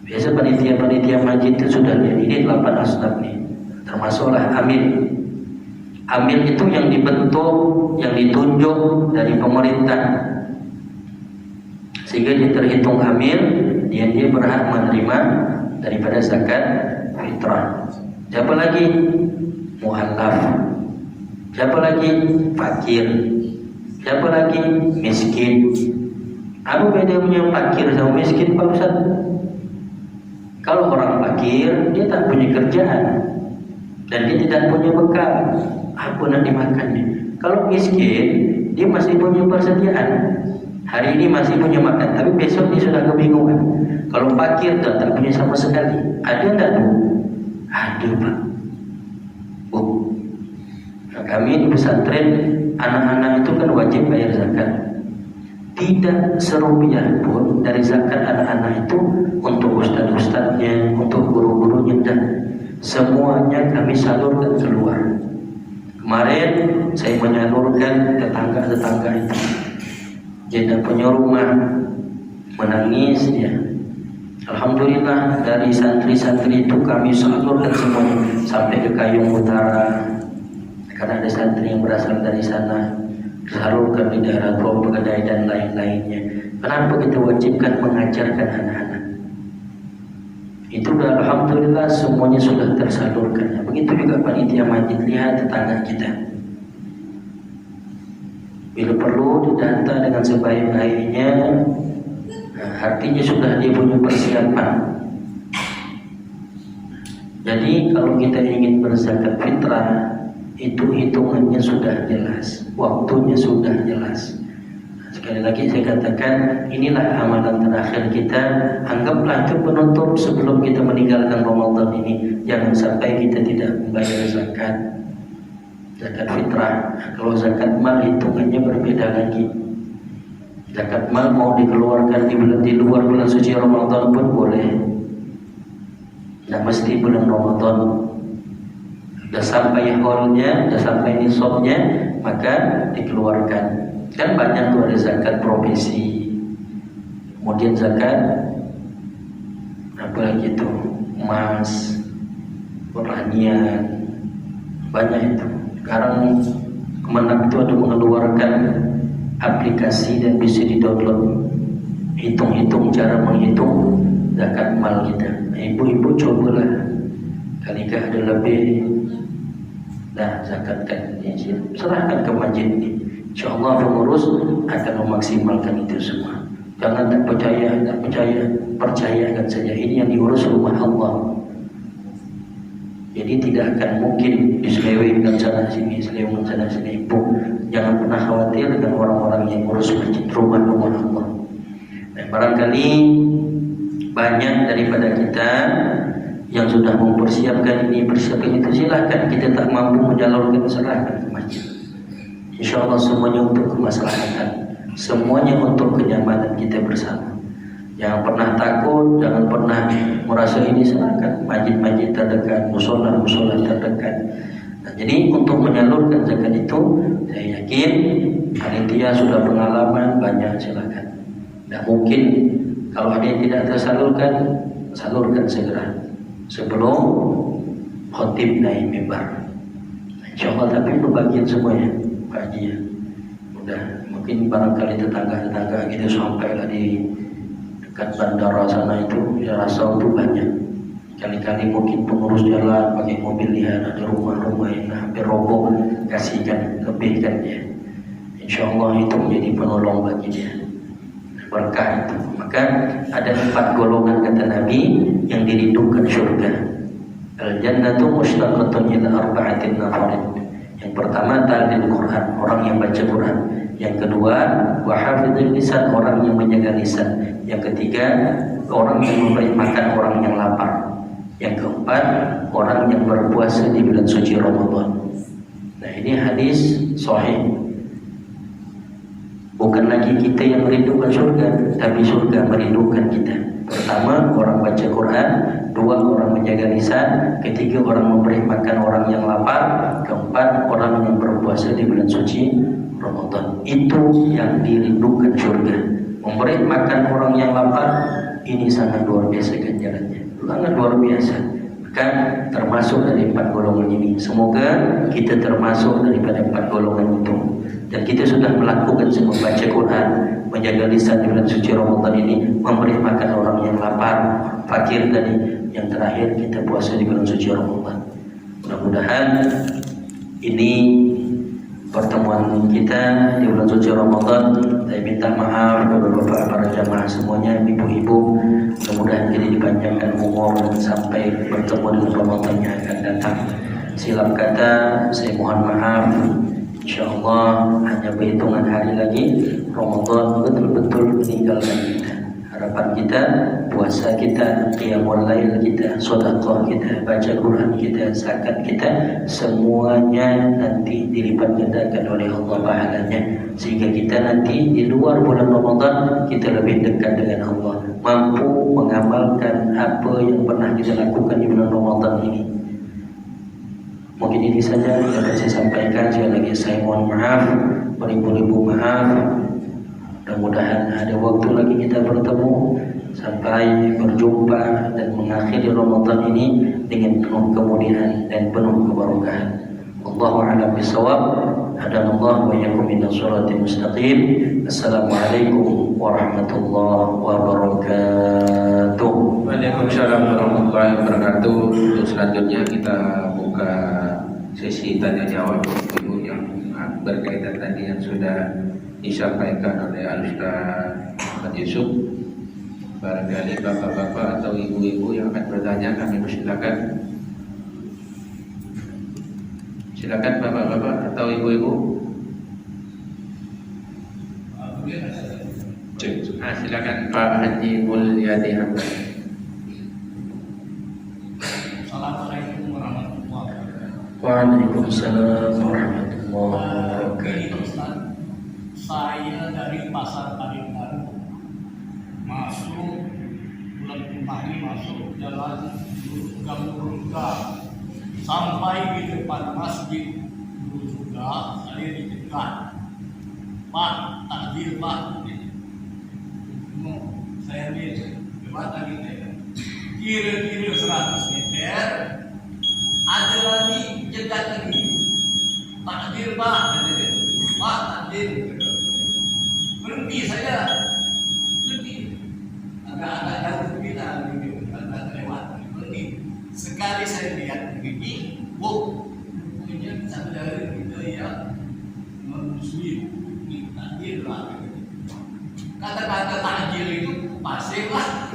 Biasa panitia masjid itu sudah lihat ini 8 asnaf nih. Termasuklah amil. Amil itu yang dibentuk, yang ditunjuk dari pemerintah, sehingga dia terhitung amil, dia berhak menerima daripada zakat fitrah. Siapa lagi? Mu'allaf. Siapa lagi? Fakir. Siapa lagi? Miskin. Apa bedanya fakir sama miskin Pak Ustaz? Kalau orang fakir, dia tak punya kerjaan dan dia tidak punya bekal, apa nak dimakannya. Kalau miskin, dia masih punya persediaan. Hari ini masih punya makan, tapi besok dia sudah kebingungan. Kalau fakir tak punya sama sekali. Ada tak Bu? Ada Pak. Bu, nah, kami di pesantren, anak-anak itu kan wajib bayar zakat. Tidak serupiah pun dari zakat anak-anak itu untuk ustaz-ustaznya, untuk guru-gurunya, dan semuanya kami salurkan keluar. Kemarin saya menyalurkan tetangga-tetangga itu. Dia tak punya rumah, menangis dia. Alhamdulillah dari santri-santri itu kami salurkan semuanya sampai ke Kayung Utara, karena ada santri yang berasal dari sana, salurkan di daerah Pulau Pegadai dan lain-lainnya. Kenapa kita wajibkan mengajarkan anak-anak? Itu sudah alhamdulillah semuanya sudah tersalurkan. Begitu juga panitia masjid, lihat tetangga kita. Bila perlu didata dengan sebaik-baiknya, artinya sudah dia punya persiapan. Jadi kalau kita ingin berzakat fitrah, itu hitungannya sudah jelas, waktunya sudah jelas. Sekali lagi saya katakan, inilah amalan terakhir kita. Anggaplah itu penutup sebelum kita meninggalkan Ramadan ini. Jangan sampai kita tidak membayar zakat fitrah. Kalau zakat mal hitungannya berbeda lagi. Zakat mal mau dikeluarkan di luar bulan suci Ramadan pun boleh. Tidak mesti bulan Ramadan. Sudah sampai haulnya, sudah sampai nisabnya, maka dikeluarkan. Kan banyak tuh, ada zakat profesi, kemudian zakat apa lagi itu, emas, pertanian, banyak itu. Sekarang Kemenang itu ada mengeluarkan aplikasi dan bisa di-download, hitung-hitung, cara menghitung zakat mal kita. Nah, ibu-ibu cobalah, kali ada lebih, nah zakatkan, serahkan ke masjid ini. InsyaAllah pengurus akan memaksimalkan itu semua. Jangan tak percaya, percayakan saja. Ini yang diurus rumah Allah. Jadi tidak akan mungkin diselewengkan sana sini, selewengkan sana sini. Ibu, jangan pernah khawatir dengan orang-orang yang urus masjid, rumah Allah. Dan barangkali banyak daripada kita yang sudah mempersiapkan ini, persiapkan itu, silakan. Kita tak mampu menyalurkan, serahkan ke masjid. InsyaAllah semuanya untuk kemaslahatan, semuanya untuk kenyamanan kita bersama. Jangan pernah takut, jangan pernah merasa ini, serahkan masjid-masjid terdekat, musola-musola terdekat. Nah, jadi untuk menyalurkan zakat itu, saya yakin panitia sudah pengalaman banyak, silakan. Tidak mungkin kalau ada yang tidak tersalurkan, salurkan segera sebelum khotib naik mimbar. InsyaAllah, tapi pembagian semuanya bahagia. Udah, mungkin barangkali tetangga-tetangga kita sampailah di dekat bandara sana itu, ya rasa itu banyak. Kali-kali mungkin pengurus jalan pakai mobil, lihat ada rumah-rumah yang hampir roboh, kasihkan, lebihkan dia. InsyaAllah itu menjadi penolong bagi dia, berkah itu. Maka ada 4 golongan kata Nabi yang dirindukan surga. Al-jannatu mushtaqatun ila arba'atin nafarin. Yang pertama talil Quran, orang yang baca Quran. Yang kedua wahafidhul lisan, orang yang menjaga lisan. Yang ketiga orang yang memberi makan orang yang lapar. Yang keempat orang yang berpuasa di bulan suci Ramadan. Nah, ini hadis sahih. Bukan lagi kita yang merindukan surga, tapi surga merindukan kita. Pertama orang baca Quran, dua orang menjaga lisan, ketiga orang memberi makan orang yang lapar, keempat orang yang berpuasa di bulan suci Ramadan. Itu yang dirindukan surga. Memberi makan orang yang lapar, ini sangat luar biasa ganjarannya, sangat luar biasa. Maka termasuk dari 4 golongan ini. Semoga kita termasuk daripada 4 golongan itu. Dan kita sudah melakukan semua, baca Quran, menjaga lisan di bulan suci Ramadan ini, memberi makan orang yang lapar, fakir tadi, yang terakhir kita puasa di bulan suci Ramadan. Mudah-mudahan ini pertemuan kita di bulan suci Ramadan. Saya minta maaf kepada bapak para jamaah semuanya, ibu-ibu. Mudah-mudahan kita dipanjangkan umur sampai bertemu dengan Ramadan yang akan datang. Silap kata, saya mohon maaf. InsyaAllah hanya berhitungan hari lagi Ramadan betul-betul meninggalkan kita. Harapan kita, puasa kita, qiyamul lail kita, sedekah kita, baca Quran kita, zakat kita, semuanya nanti dilipat gandakan oleh Allah pahalanya, sehingga kita nanti di luar bulan Ramadan kita lebih dekat dengan Allah, mampu mengamalkan apa yang pernah kita lakukan di bulan Ramadan ini. Mungkin ini saja yang dapat saya sampaikan. Sekali lagi saya mohon maaf, beribu-ribu maaf. Mudah-mudahan ada waktu lagi kita bertemu sampai berjumpa dan mengakhiri Ramadan ini dengan penuh kemuliaan dan penuh keberkahan. Wallahu a'lam bishawab. Hadanallahu wa iyyakum ila shiratal mustaqim. Assalamualaikum warahmatullahi wabarakatuh. Waalaikumsalam warahmatullahi wabarakatuh. Untuk selanjutnya kita buka sesi tanya jawab Ibu yang berkaitan tadi yang sudah disampaikan oleh Al-Ustaz Muhammad Yusuf. Barangkali bapak-bapak atau ibu-ibu yang akan bertanya, kami persilakan. Silakan bapak-bapak atau ibu-ibu. Silakan Pak Haji Mulyadi Hamdan. Assalamualaikum warahmatullahi wabarakatuh. Waalaikumsalam warahmatullahi wabarakatuh. Saya dari Pasar Paringbaru masuk bulan kemarin masuk jalan Burungga sampai di depan masjid Burungga. Saya dicegat, Pak, takjil Pak. Saya lihat lewat lagi kira-kira 100 meter ada lagi cegat lagi, takjil Pak, Pak takjil. Berhenti saya, berhenti. Agak-agak jauh kita agak lewat, berhenti. Sekali saya lihat begini, punya saudara kita yang non-muslim, takjil lah. Kata-kata takjil itu pasif lah,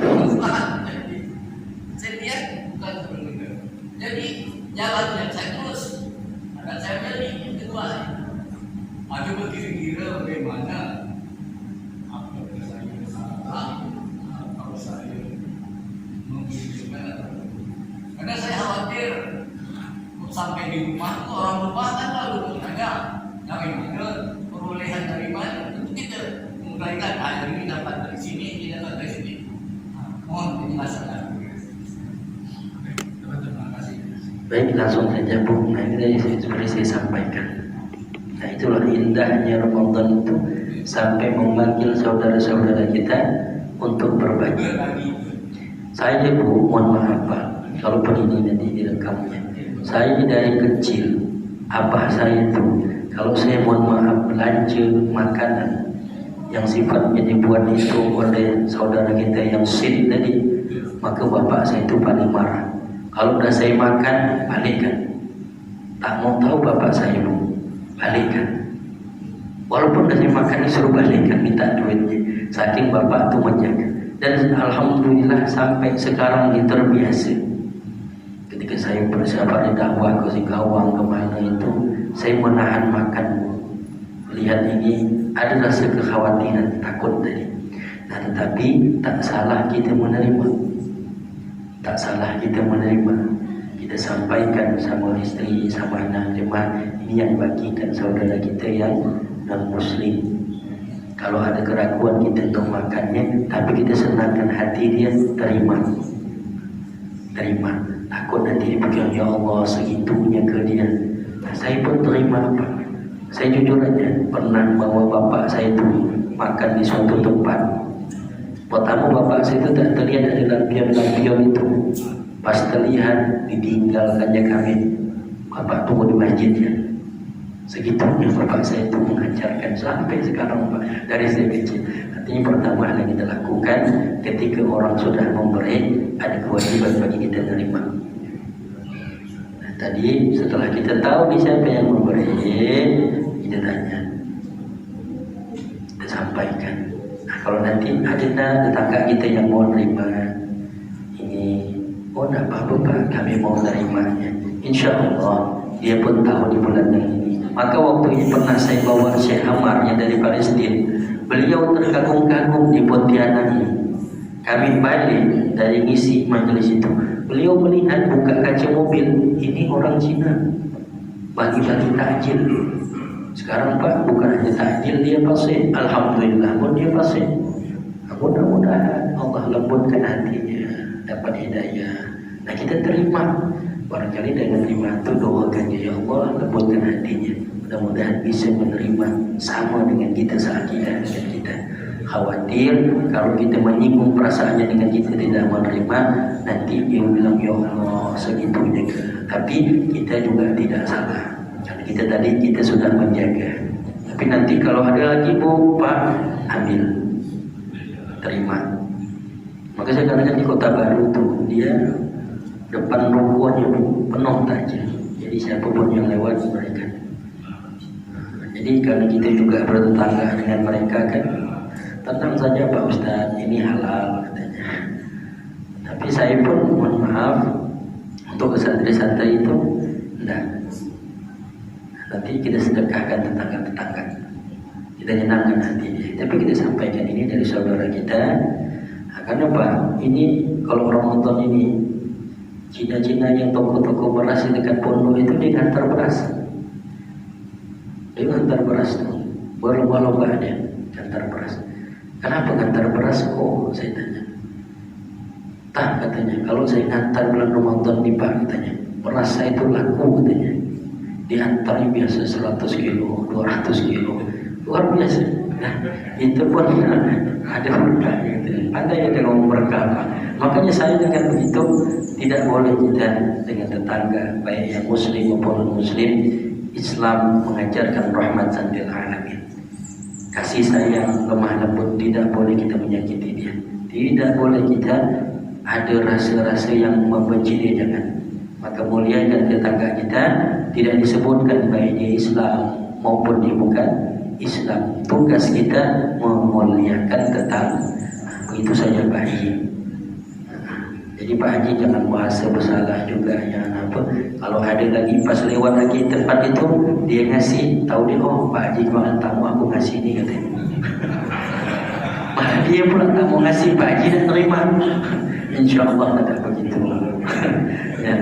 saya lihat bukan benar. Jadi jalannya saya terus, agak saya jadi yang kedua. Ada berkira-kira bagaimana apakah saya salah atau saya memikirkan, karena saya khawatir sampai di rumah orang lupa kan lalu bertanya dari mana perolehan dari mana, tentu kita menguraikan hari ini dapat dari sini, ini dapat dari sini. Mohon penjelasan. Terima kasih. Baik, langsung saja Bu. Nah, ini seperti saya sampaikan. Nah, itulah indahnya Ramadan itu sampai memanggil saudara-saudara kita untuk berbagi. Saya Bu, mohon maaf Pak, kalau ini nanti direkamnya. Saya dari kecil, abah saya itu, kalau saya mohon maaf belanja makanan yang sifatnya dibuat itu oleh saudara kita yang sin tadi, maka bapak saya itu paling marah. Kalau udah saya makan, balikkan. Tak mau tahu bapak saya Bu, balikkan. Walaupun udah saya makan disuruh balikkan, minta duitnya. Saking bapak itu menjaga. Dan alhamdulillah sampai sekarang ini terbiasa. Ketika saya bersahabat di dakwah ke Singkawang kemana itu, saya menahan makan. Lihat ini ada rasa kekhawatiran, takut tadi. Nah, tetapi tak salah kita menerima. Tak salah kita menerima. Kita sampaikan sama istri, sama anak jemaah, ini yang bagikan saudara kita yang non-muslim. Kalau ada keraguan kita untuk makannya, tapi kita senangkan hati dia, terima. Terima. Takut nanti dipikir, ya Allah segitunya ke dia. Nah, saya pun terima Pak. Saya jujur aja, pernah bawa bapak saya itu makan di suatu tempat. Pertama bapak saya itu tak terlihat ada lampion-lampion itu. Pas terlihat ditinggalkannya kami, bapak tunggu di masjidnya. Segitunya bapak saya itu mengajarkan sampai sekarang Pak, dari saya kecil. Artinya pertama yang kita lakukan ketika orang sudah memberi, ada kewajiban bagi kita menerima. Nah, tadi setelah kita tahu nih siapa yang memberi, kita tanya, kita sampaikan. Nah, kalau nanti ada tetangga kita yang mau menerima ini, oh tidak apa-apa Pak, kami mau menerimanya. Insya Allah dia pun tahu di bulan yang ini. Maka waktu ini pernah saya bawa Syekh Amar yang dari Palestina. Beliau terkagum-kagum di Pontianak ini. Kami balik dari ngisi majelis itu. Beliau melihat buka kaca mobil, ini orang Cina bagi-bagi takjil. Sekarang Pak bukan hanya takjil, dia pasien. Alhamdulillah pun dia pasien. Mudah-mudahan Allah lembutkan hatinya, dapat hidayah. Nah kita terima. Barangkali dengan terima itu doakan, ya Allah lembutkan hatinya. mudah-mudahan bisa menerima sama dengan kita seakidah dengan kita. Khawatir kalau kita menyinggung perasaannya dengan kita tidak menerima, nanti dia bilang ya Allah segitunya. Tapi kita juga tidak salah, karena kita sudah menjaga. Tapi nanti kalau ada lagi Bu, Pak, ambil, terima. Maka saya katakan di Kota Baru tuh dia depan rukonya penuh saja. Jadi siapapun yang lewat mereka. Jadi karena kita juga bertetangga dengan mereka kan, tenang saja Pak Ustadz, ini halal katanya. Tapi saya pun mohon maaf untuk ke santri-santri itu enggak. Nanti kita sedekahkan tetangga-tetangga, kita nyenangkan hati dia. Tapi kita sampaikan ini dari saudara kita. Nah, karena Pak, ini kalau orang nonton ini Cina-Cina yang toko-toko beras di dekat pondok itu dia ngantar beras. Dia ngantar beras tuh, berlomba-lomba dia ngantar beras. Kenapa ngantar beras? Oh, saya tanya. Tak katanya, kalau saya ngantar bulan Ramadan nih Pak katanya, beras saya itu laku katanya. Diantarnya biasa 100 kilo, 200 kilo, luar biasa. Nah, itu pun ada berkah gitu. Ada yang ngomong berkah Pak. Makanya saya dengan begitu tidak boleh kita dengan tetangga baik yang muslim maupun non muslim. Islam mengajarkan rahmatan lil alamin. Kasih sayang, lemah lembut, tidak boleh kita menyakiti dia. Tidak boleh kita ada rasa-rasa yang membenci dia, jangan. Maka muliakan tetangga kita, tidak disebutkan baik dia Islam maupun dia bukan Islam. Tugas kita memuliakan tetangga. Begitu saja Pak Haji. Jadi Pak Haji jangan merasa bersalah juga, jangan apa. Kalau ada lagi pas lewat lagi tempat itu dia ngasih, tahu dia oh Pak Haji kemarin tamu aku ngasih ini katanya. Malah dia pula tak mau ngasih, Pak Haji dan terima. Insya Allah tidak begitu. Ya.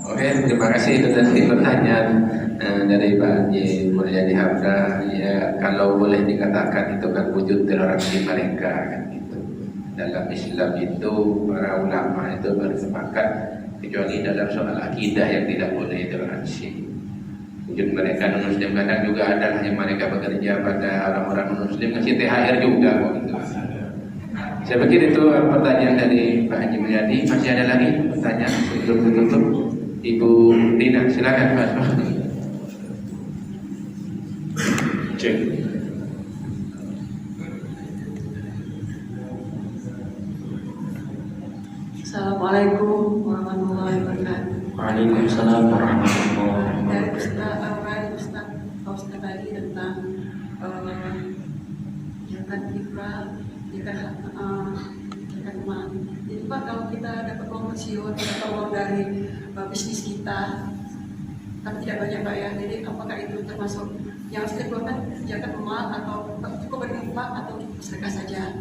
Oke, terima kasih. Itu tadi pertanyaan dari Pak Haji Mulyadi Hamzah. Ya, kalau boleh dikatakan itu kan wujud toleransi mereka kan gitu. Dalam Islam itu para ulama itu bersepakat, kecuali dalam soal akidah yang tidak boleh toleransi. Wujud mereka non-muslim kadang juga ada yang mereka bekerja pada orang-orang non-muslim ngasih THR juga kok gitu. Saya pikir itu pertanyaan dari Pak Haji Mulyadi. Masih ada lagi pertanyaan sebelum ditutup? Ibu Dina, silakan Pak. Cek. Assalamualaikum warahmatullahi wabarakatuh. Waalaikumsalam warahmatullahi Dari wabarakatuh. Ustaz tadi tentang zakat fitrah, zakat mal. Jadi Pak, kalau kita dapat uang pensiun atau uang dari bisnis kita, tapi tidak banyak Pak ya. Jadi apakah itu termasuk yang harus dikeluarkan zakat mal atau cukup berinfak atau sedekah saja?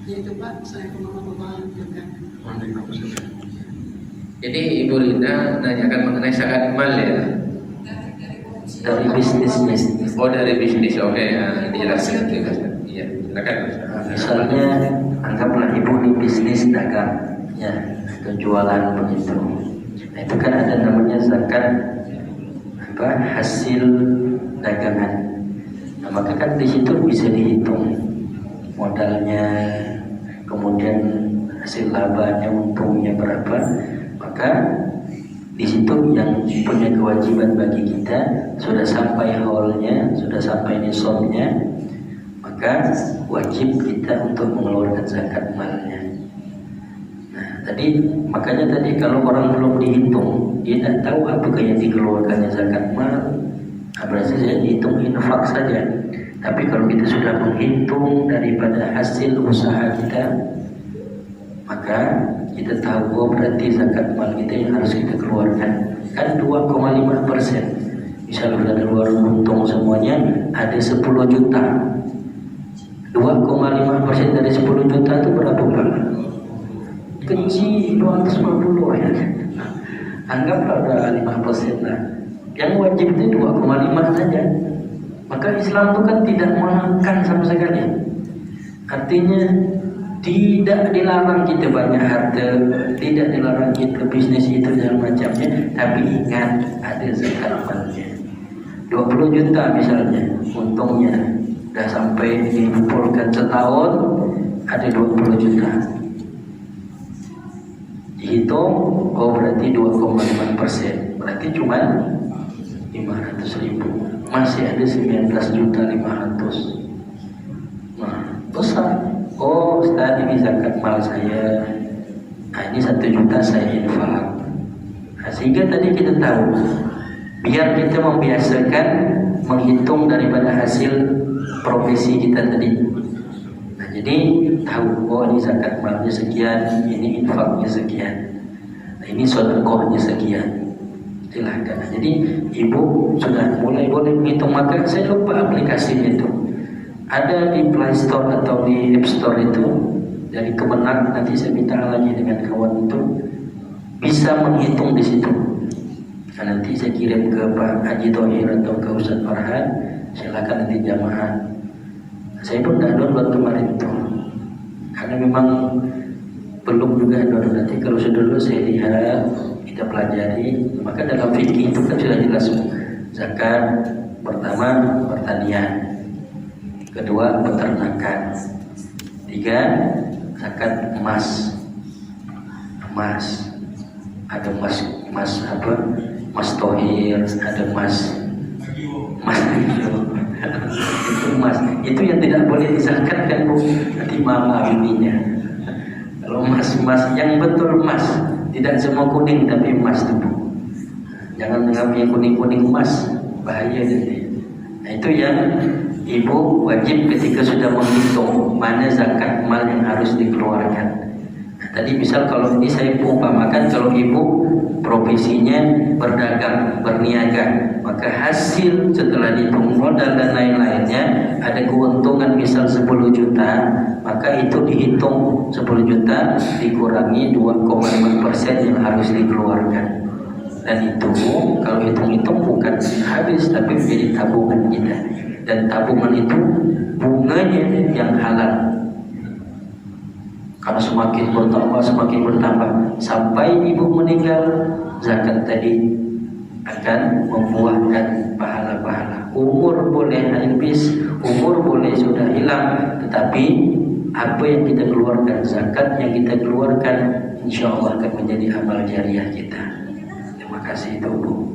Yaitu Pak, Assalamualaikum warahmatullahi wabarakatuh. Jadi Ibu Rina nanyakan mengenai zakat mal ya? Dari bisnisnya. Oh, dari bisnis. Oke, dijelaskan. Iya, silakan. Misalnya anggaplah ibu di bisnis dagang, ya, jualan begitu. Nah, itu kan ada namanya zakat hasil dagangan. Nah, maka kan di situ bisa dihitung modalnya, kemudian hasil labanya, untungnya berapa. Maka di situ yang punya kewajiban bagi kita sudah sampai haulnya, sudah sampai nisabnya, maka wajib kita untuk mengeluarkan zakat malnya. Nah, makanya tadi kalau orang belum dihitung, dia tidak tahu apakah yang dikeluarkannya zakat mal, berarti saya dihitung infak saja. Tapi kalau kita sudah menghitung daripada hasil usaha kita, maka kita tahu oh berarti zakat mal kita yang harus kita keluarkan kan 2,5%. Misalnya dari luar untung semuanya ada 10 juta. 2,5% dari 10 juta itu berapa Pak? Kecil, 250 ya. Anggaplah udah 5% lah. Yang wajib itu 2,5 saja. Maka Islam itu kan tidak menekan sama sekali. Artinya tidak dilarang kita banyak harta, tidak dilarang kita bisnis itu dan macamnya, tapi ingat ada zakat malnya. 20 juta misalnya untungnya, udah sampai dikumpulkan setahun ada 20 juta, dihitung oh berarti 2,5%, berarti cuma 500.000, masih ada 19.500.000. Nah besar, oh Ustaz ini zakat mal saya, nah, ini 1 juta saya infak. Nah, sehingga tadi kita tahu, biar kita membiasakan menghitung daripada hasil profesi kita tadi. Nah, jadi tahu, oh ini zakat malnya sekian, ini infaknya sekian, nah, ini sedekahnya sekian. Silahkan. Nah, jadi ibu sudah mulai boleh menghitung, maka saya lupa aplikasinya itu. Ada di Play Store atau di App Store itu dari Kemenak, nanti saya minta lagi dengan kawan itu bisa menghitung di situ. Nah, nanti saya kirim ke Pak Haji Thohir atau ke Ustaz Farhan, silakan nanti jamaah. Saya pun dah download kemarin itu, karena memang belum juga download. Nanti kalau sudah dulu saya lihat, kita pelajari. Maka dalam fikih itu kan sudah jelas, zakat pertama pertanian, kedua peternakan, 3 zakat emas. Ada emas apa? Emas Thohir, ada emas itu emas. Itu yang tidak boleh dizakatkan, Bu. Nanti mama ininya. Kalau emas yang betul emas, tidak semua kuning tapi emas itu, Bu. Jangan mengambil kuning emas, bahaya nanti. Nah, itu yang ibu wajib ketika sudah menghitung mana zakat mal yang harus dikeluarkan. Nah, tadi misal kalau ini saya umpamakan, kalau ibu profesinya berdagang, berniaga, maka hasil setelah dihitung modal dan lain-lainnya ada keuntungan misal 10 juta, maka itu dihitung 10 juta dikurangi 2,5% yang harus dikeluarkan. Dan itu kalau hitung-hitung bukan habis, tapi menjadi tabungan kita. Dan tabungan itu bunganya yang halal. Kalau semakin bertambah sampai ibu meninggal, zakat tadi akan membuahkan pahala-pahala. Umur boleh habis, umur boleh sudah hilang, tetapi apa yang kita keluarkan, zakat yang kita keluarkan, insya Allah akan menjadi amal jariah kita. Terima kasih itu, Bu.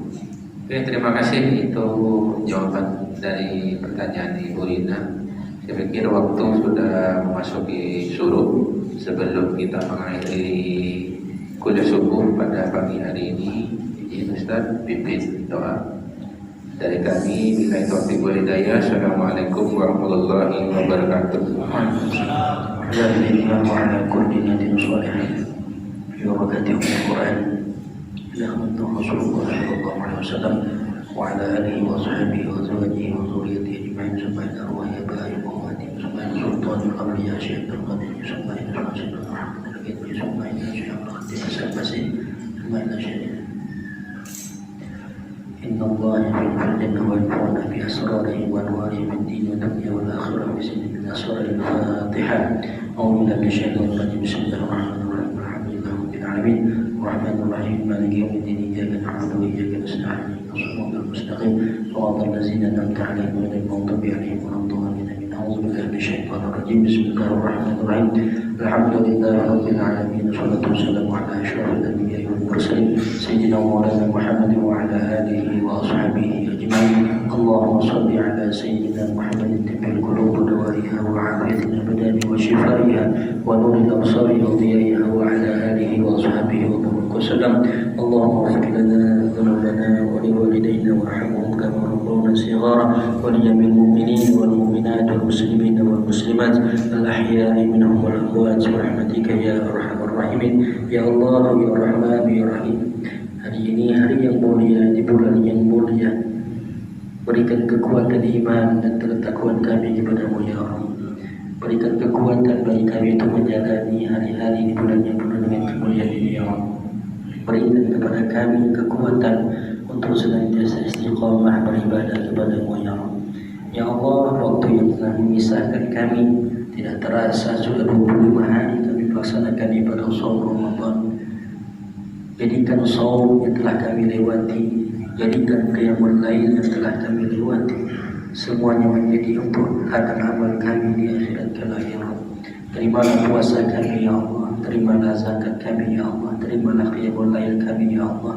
Oke, terima kasih, itu jawaban dari pertanyaan Ibu Rina. Saya pikir waktu sudah memasuki suruh. Sebelum kita mengakhiri kuliah subuh pada pagi hari ini, izin Ustaz pimpin doa dari kami. Bila taufiq wal hidayah. Assalamualaikum warahmatullahi wabarakatuh. وعلى آله وصحبه وزوجه وذريته أجمعين سمعين أرواح آبائهم وأمهاتهم سمعين سلطان الأمر يا شيخ القدير سمعين الحسن الرحمن الرحيم سمعين شيخ الخطيب السلمسي سمعين شيخ إن الله يحب الجنة وينفعنا بأسراره وأنواره من الدين والدنيا والآخرة بسن من أسرار الفاتحة أعوذ بالله من الشيطان الرجيم بسم الله الرحمن الرحيم الحمد لله رب العالمين الرحمن الرحيم مالك يوم الدين إياك نعبد وإياك نستعين الصراط المستقيم صراط الذين أنعمت عليهم غير المغضوب عليهم ولا الضالين آمين أعوذ بالله من الشيطان الرجيم بسم الله الرحمن الرحيم الحمد لله رب العالمين والصلاة والسلام على أشرف الأنبياء والمرسلين سيدنا ومولانا محمد وعلى آله وأصحابه أجمعين اللهم صل على سيدنا محمد طب القلوب ودوائها وعافية الأبدان وشفائها ونور الأبصار وضيائها وعلى آله وأصحابه وسلم اللهم اغفر لنا ذنوبنا ولوالدينا وارحمهم كما ربونا صغارا ولجميع المؤمنين والمؤمنات والمسلمين والمسلمات الأحياء منهم والأموات برحمتك يا أرحم الراحمين يا الله يا رحمن يا رحيم. Hari ini hari yang mulia, di bulan yang mulia, berikan kekuatan iman dan ketakwaan kami kepadamu ya Allah. Berikan kekuatan bagi kami untuk menjalani hari-hari di bulan yang penuh dengan kemuliaan ini ya Allah. Berikan kepada kami kekuatan untuk senantiasa istiqamah beribadah kepadamu ya Allah. Ya Allah, waktu yang telah memisahkan kami tidak terasa sudah 25 hari kami melaksanakan ibadah shaum Ramadan. Jadikan shaum yang telah kami lewati Jadikan qiyamul lail yang telah kami lewati semuanya menjadi untuk ladang amal kami di akhirat kelak ya Rabb. Terimalah puasa kami ya Allah, terimalah zakat kami ya Allah, terimalah qiyamul lail kami ya Allah.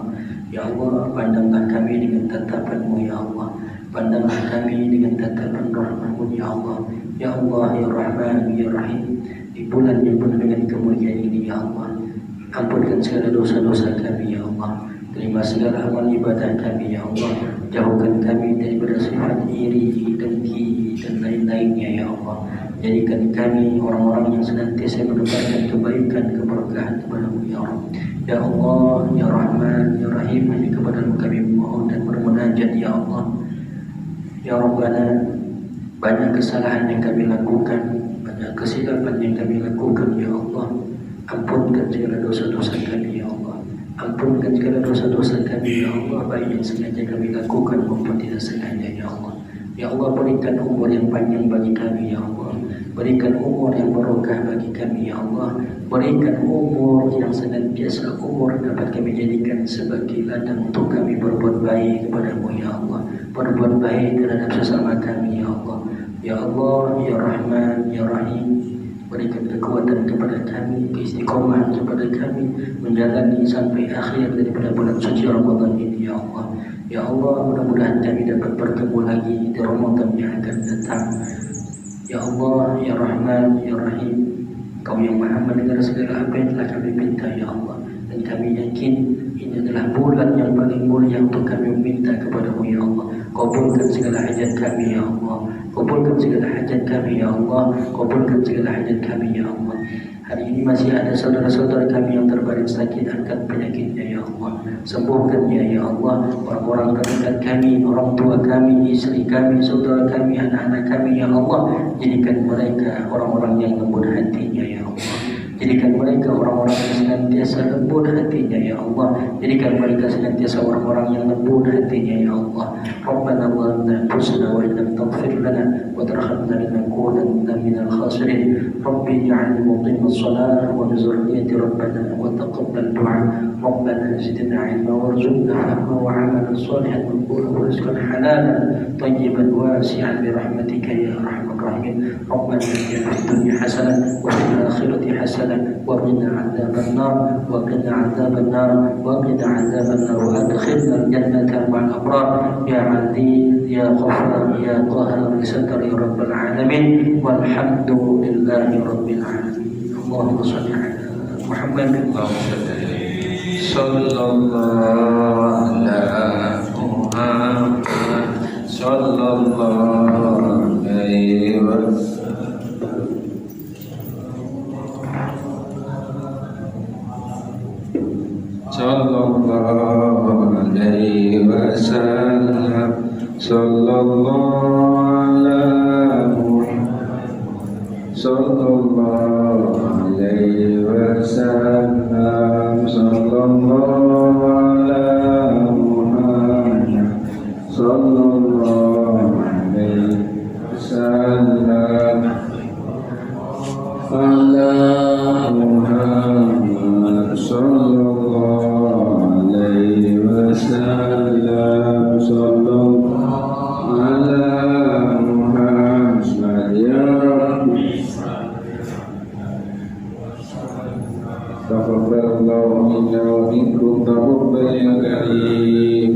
Ya Allah, pandanglah kami dengan tatapan-Mu ya Allah, pandanglah kami dengan tatapan rahmat-Mu ya Allah. Ya Allah, ya Rahman, ya Rahim, di bulan yang penuh dengan kemuliaan ini ya Allah, ampunkan segala dosa-dosa kami ya Allah. Terima segala amal ibadah kami ya Allah. Jauhkan kami daripada sifat iri, dengki dan lain-lainnya ya Allah. Jadikan kami orang-orang yang senantiasa menebarkan kebaikan, keberkahan kepada-Mu ya Allah. Ya Allah, ya Rahman, ya Rahim, hanya kepada-Mu kami memohon dan bermunajat ya Allah. Ya Rabbana, banyak kesalahan yang kami lakukan, banyak kesilapan yang kami lakukan ya Allah. Ampunkan segala dosa-dosa kami ya Allah. Ampunkan segala dosa-dosa kami ya Allah, baik yang sengaja kami lakukan maupun tidak sengaja ya Allah. Ya Allah, berikan umur yang panjang bagi kami ya Allah. Berikan umur yang barokah bagi kami ya Allah. Berikan umur yang senantiasa umur dapat kami jadikan sebagai ladang untuk kami berbuat baik kepada-Mu ya Allah. Berbuat baik terhadap sesama kami ya Allah. Ya Allah, ya Rahman, ya Rahim, berikan kekuatan kepada kami, keistiqomahan kepada kami menjalani sampai akhir daripada bulan suci Ramadan ini ya Allah. Ya Allah, mudah-mudahan kami dapat bertemu lagi di Ramadan yang akan datang. Ya Allah, ya Rahman, ya Rahim, Kau yang Maha mendengar segala apa yang telah kami minta ya Allah. Dan kami yakin ini adalah bulan yang paling mulia untuk kami meminta kepada-Mu ya Allah. Kabulkan segala hajat kami ya Allah. Kabulkan segala hajat kami ya Allah. Kabulkan segala hajat kami ya Allah. Hari ini masih ada saudara-saudara kami yang terbaring sakit, angkat penyakitnya ya Allah. Sembuhkannya ya Allah. Orang-orang terdekat kami, orang tua kami, istri kami, saudara kami, anak-anak kami ya Allah. Jadikan mereka orang-orang yang lembut hatinya ya Allah. Jadikan mereka orang-orang yang senantiasa lembut hatinya ya Allah. Jadikan mereka senantiasa orang-orang yang lembut hatinya ya Allah. Rabbana zalamna anfusana wa illam taghfir lana wa tarhamna lanakunanna minal khasirin. Rabbi ij'alni muqimas shalah wa min dhurriyyati rabbana wa taqabbal du'a. Rabbana zidna 'ilma warzuqna fahma wa 'amalan shalihan maqbulan wa rizqan halalan tayyiban wasi'an bi rahmatika ya arhamar rahimin. Rabbana atina fid dunya hasanah wa fil akhirati hasanah وقنا عذاب النار وقنا عذاب النار وقنا عذاب النار وأدخلنا الجنة مع الأبرار يا عزيز يا غفار يا قهار بستر يا رب العالمين والحمد لله رب العالمين. اللهم صل على محمد صلى الله على محمد صلى الله عليه وسلم. Sallallahu alaihi wasallam. Sallallahu ala Muhammad. Sallallahu alaihi wasallam. Sallallahu ala Muhammad. Sallallahu alaihi wasallam. Ala Muhammad. Sallallahu alaihi wasallam. Sallallahu ala Muhammad ya Rabbi. Taqabbalallahu minna wa minkum taqabbal ya karim.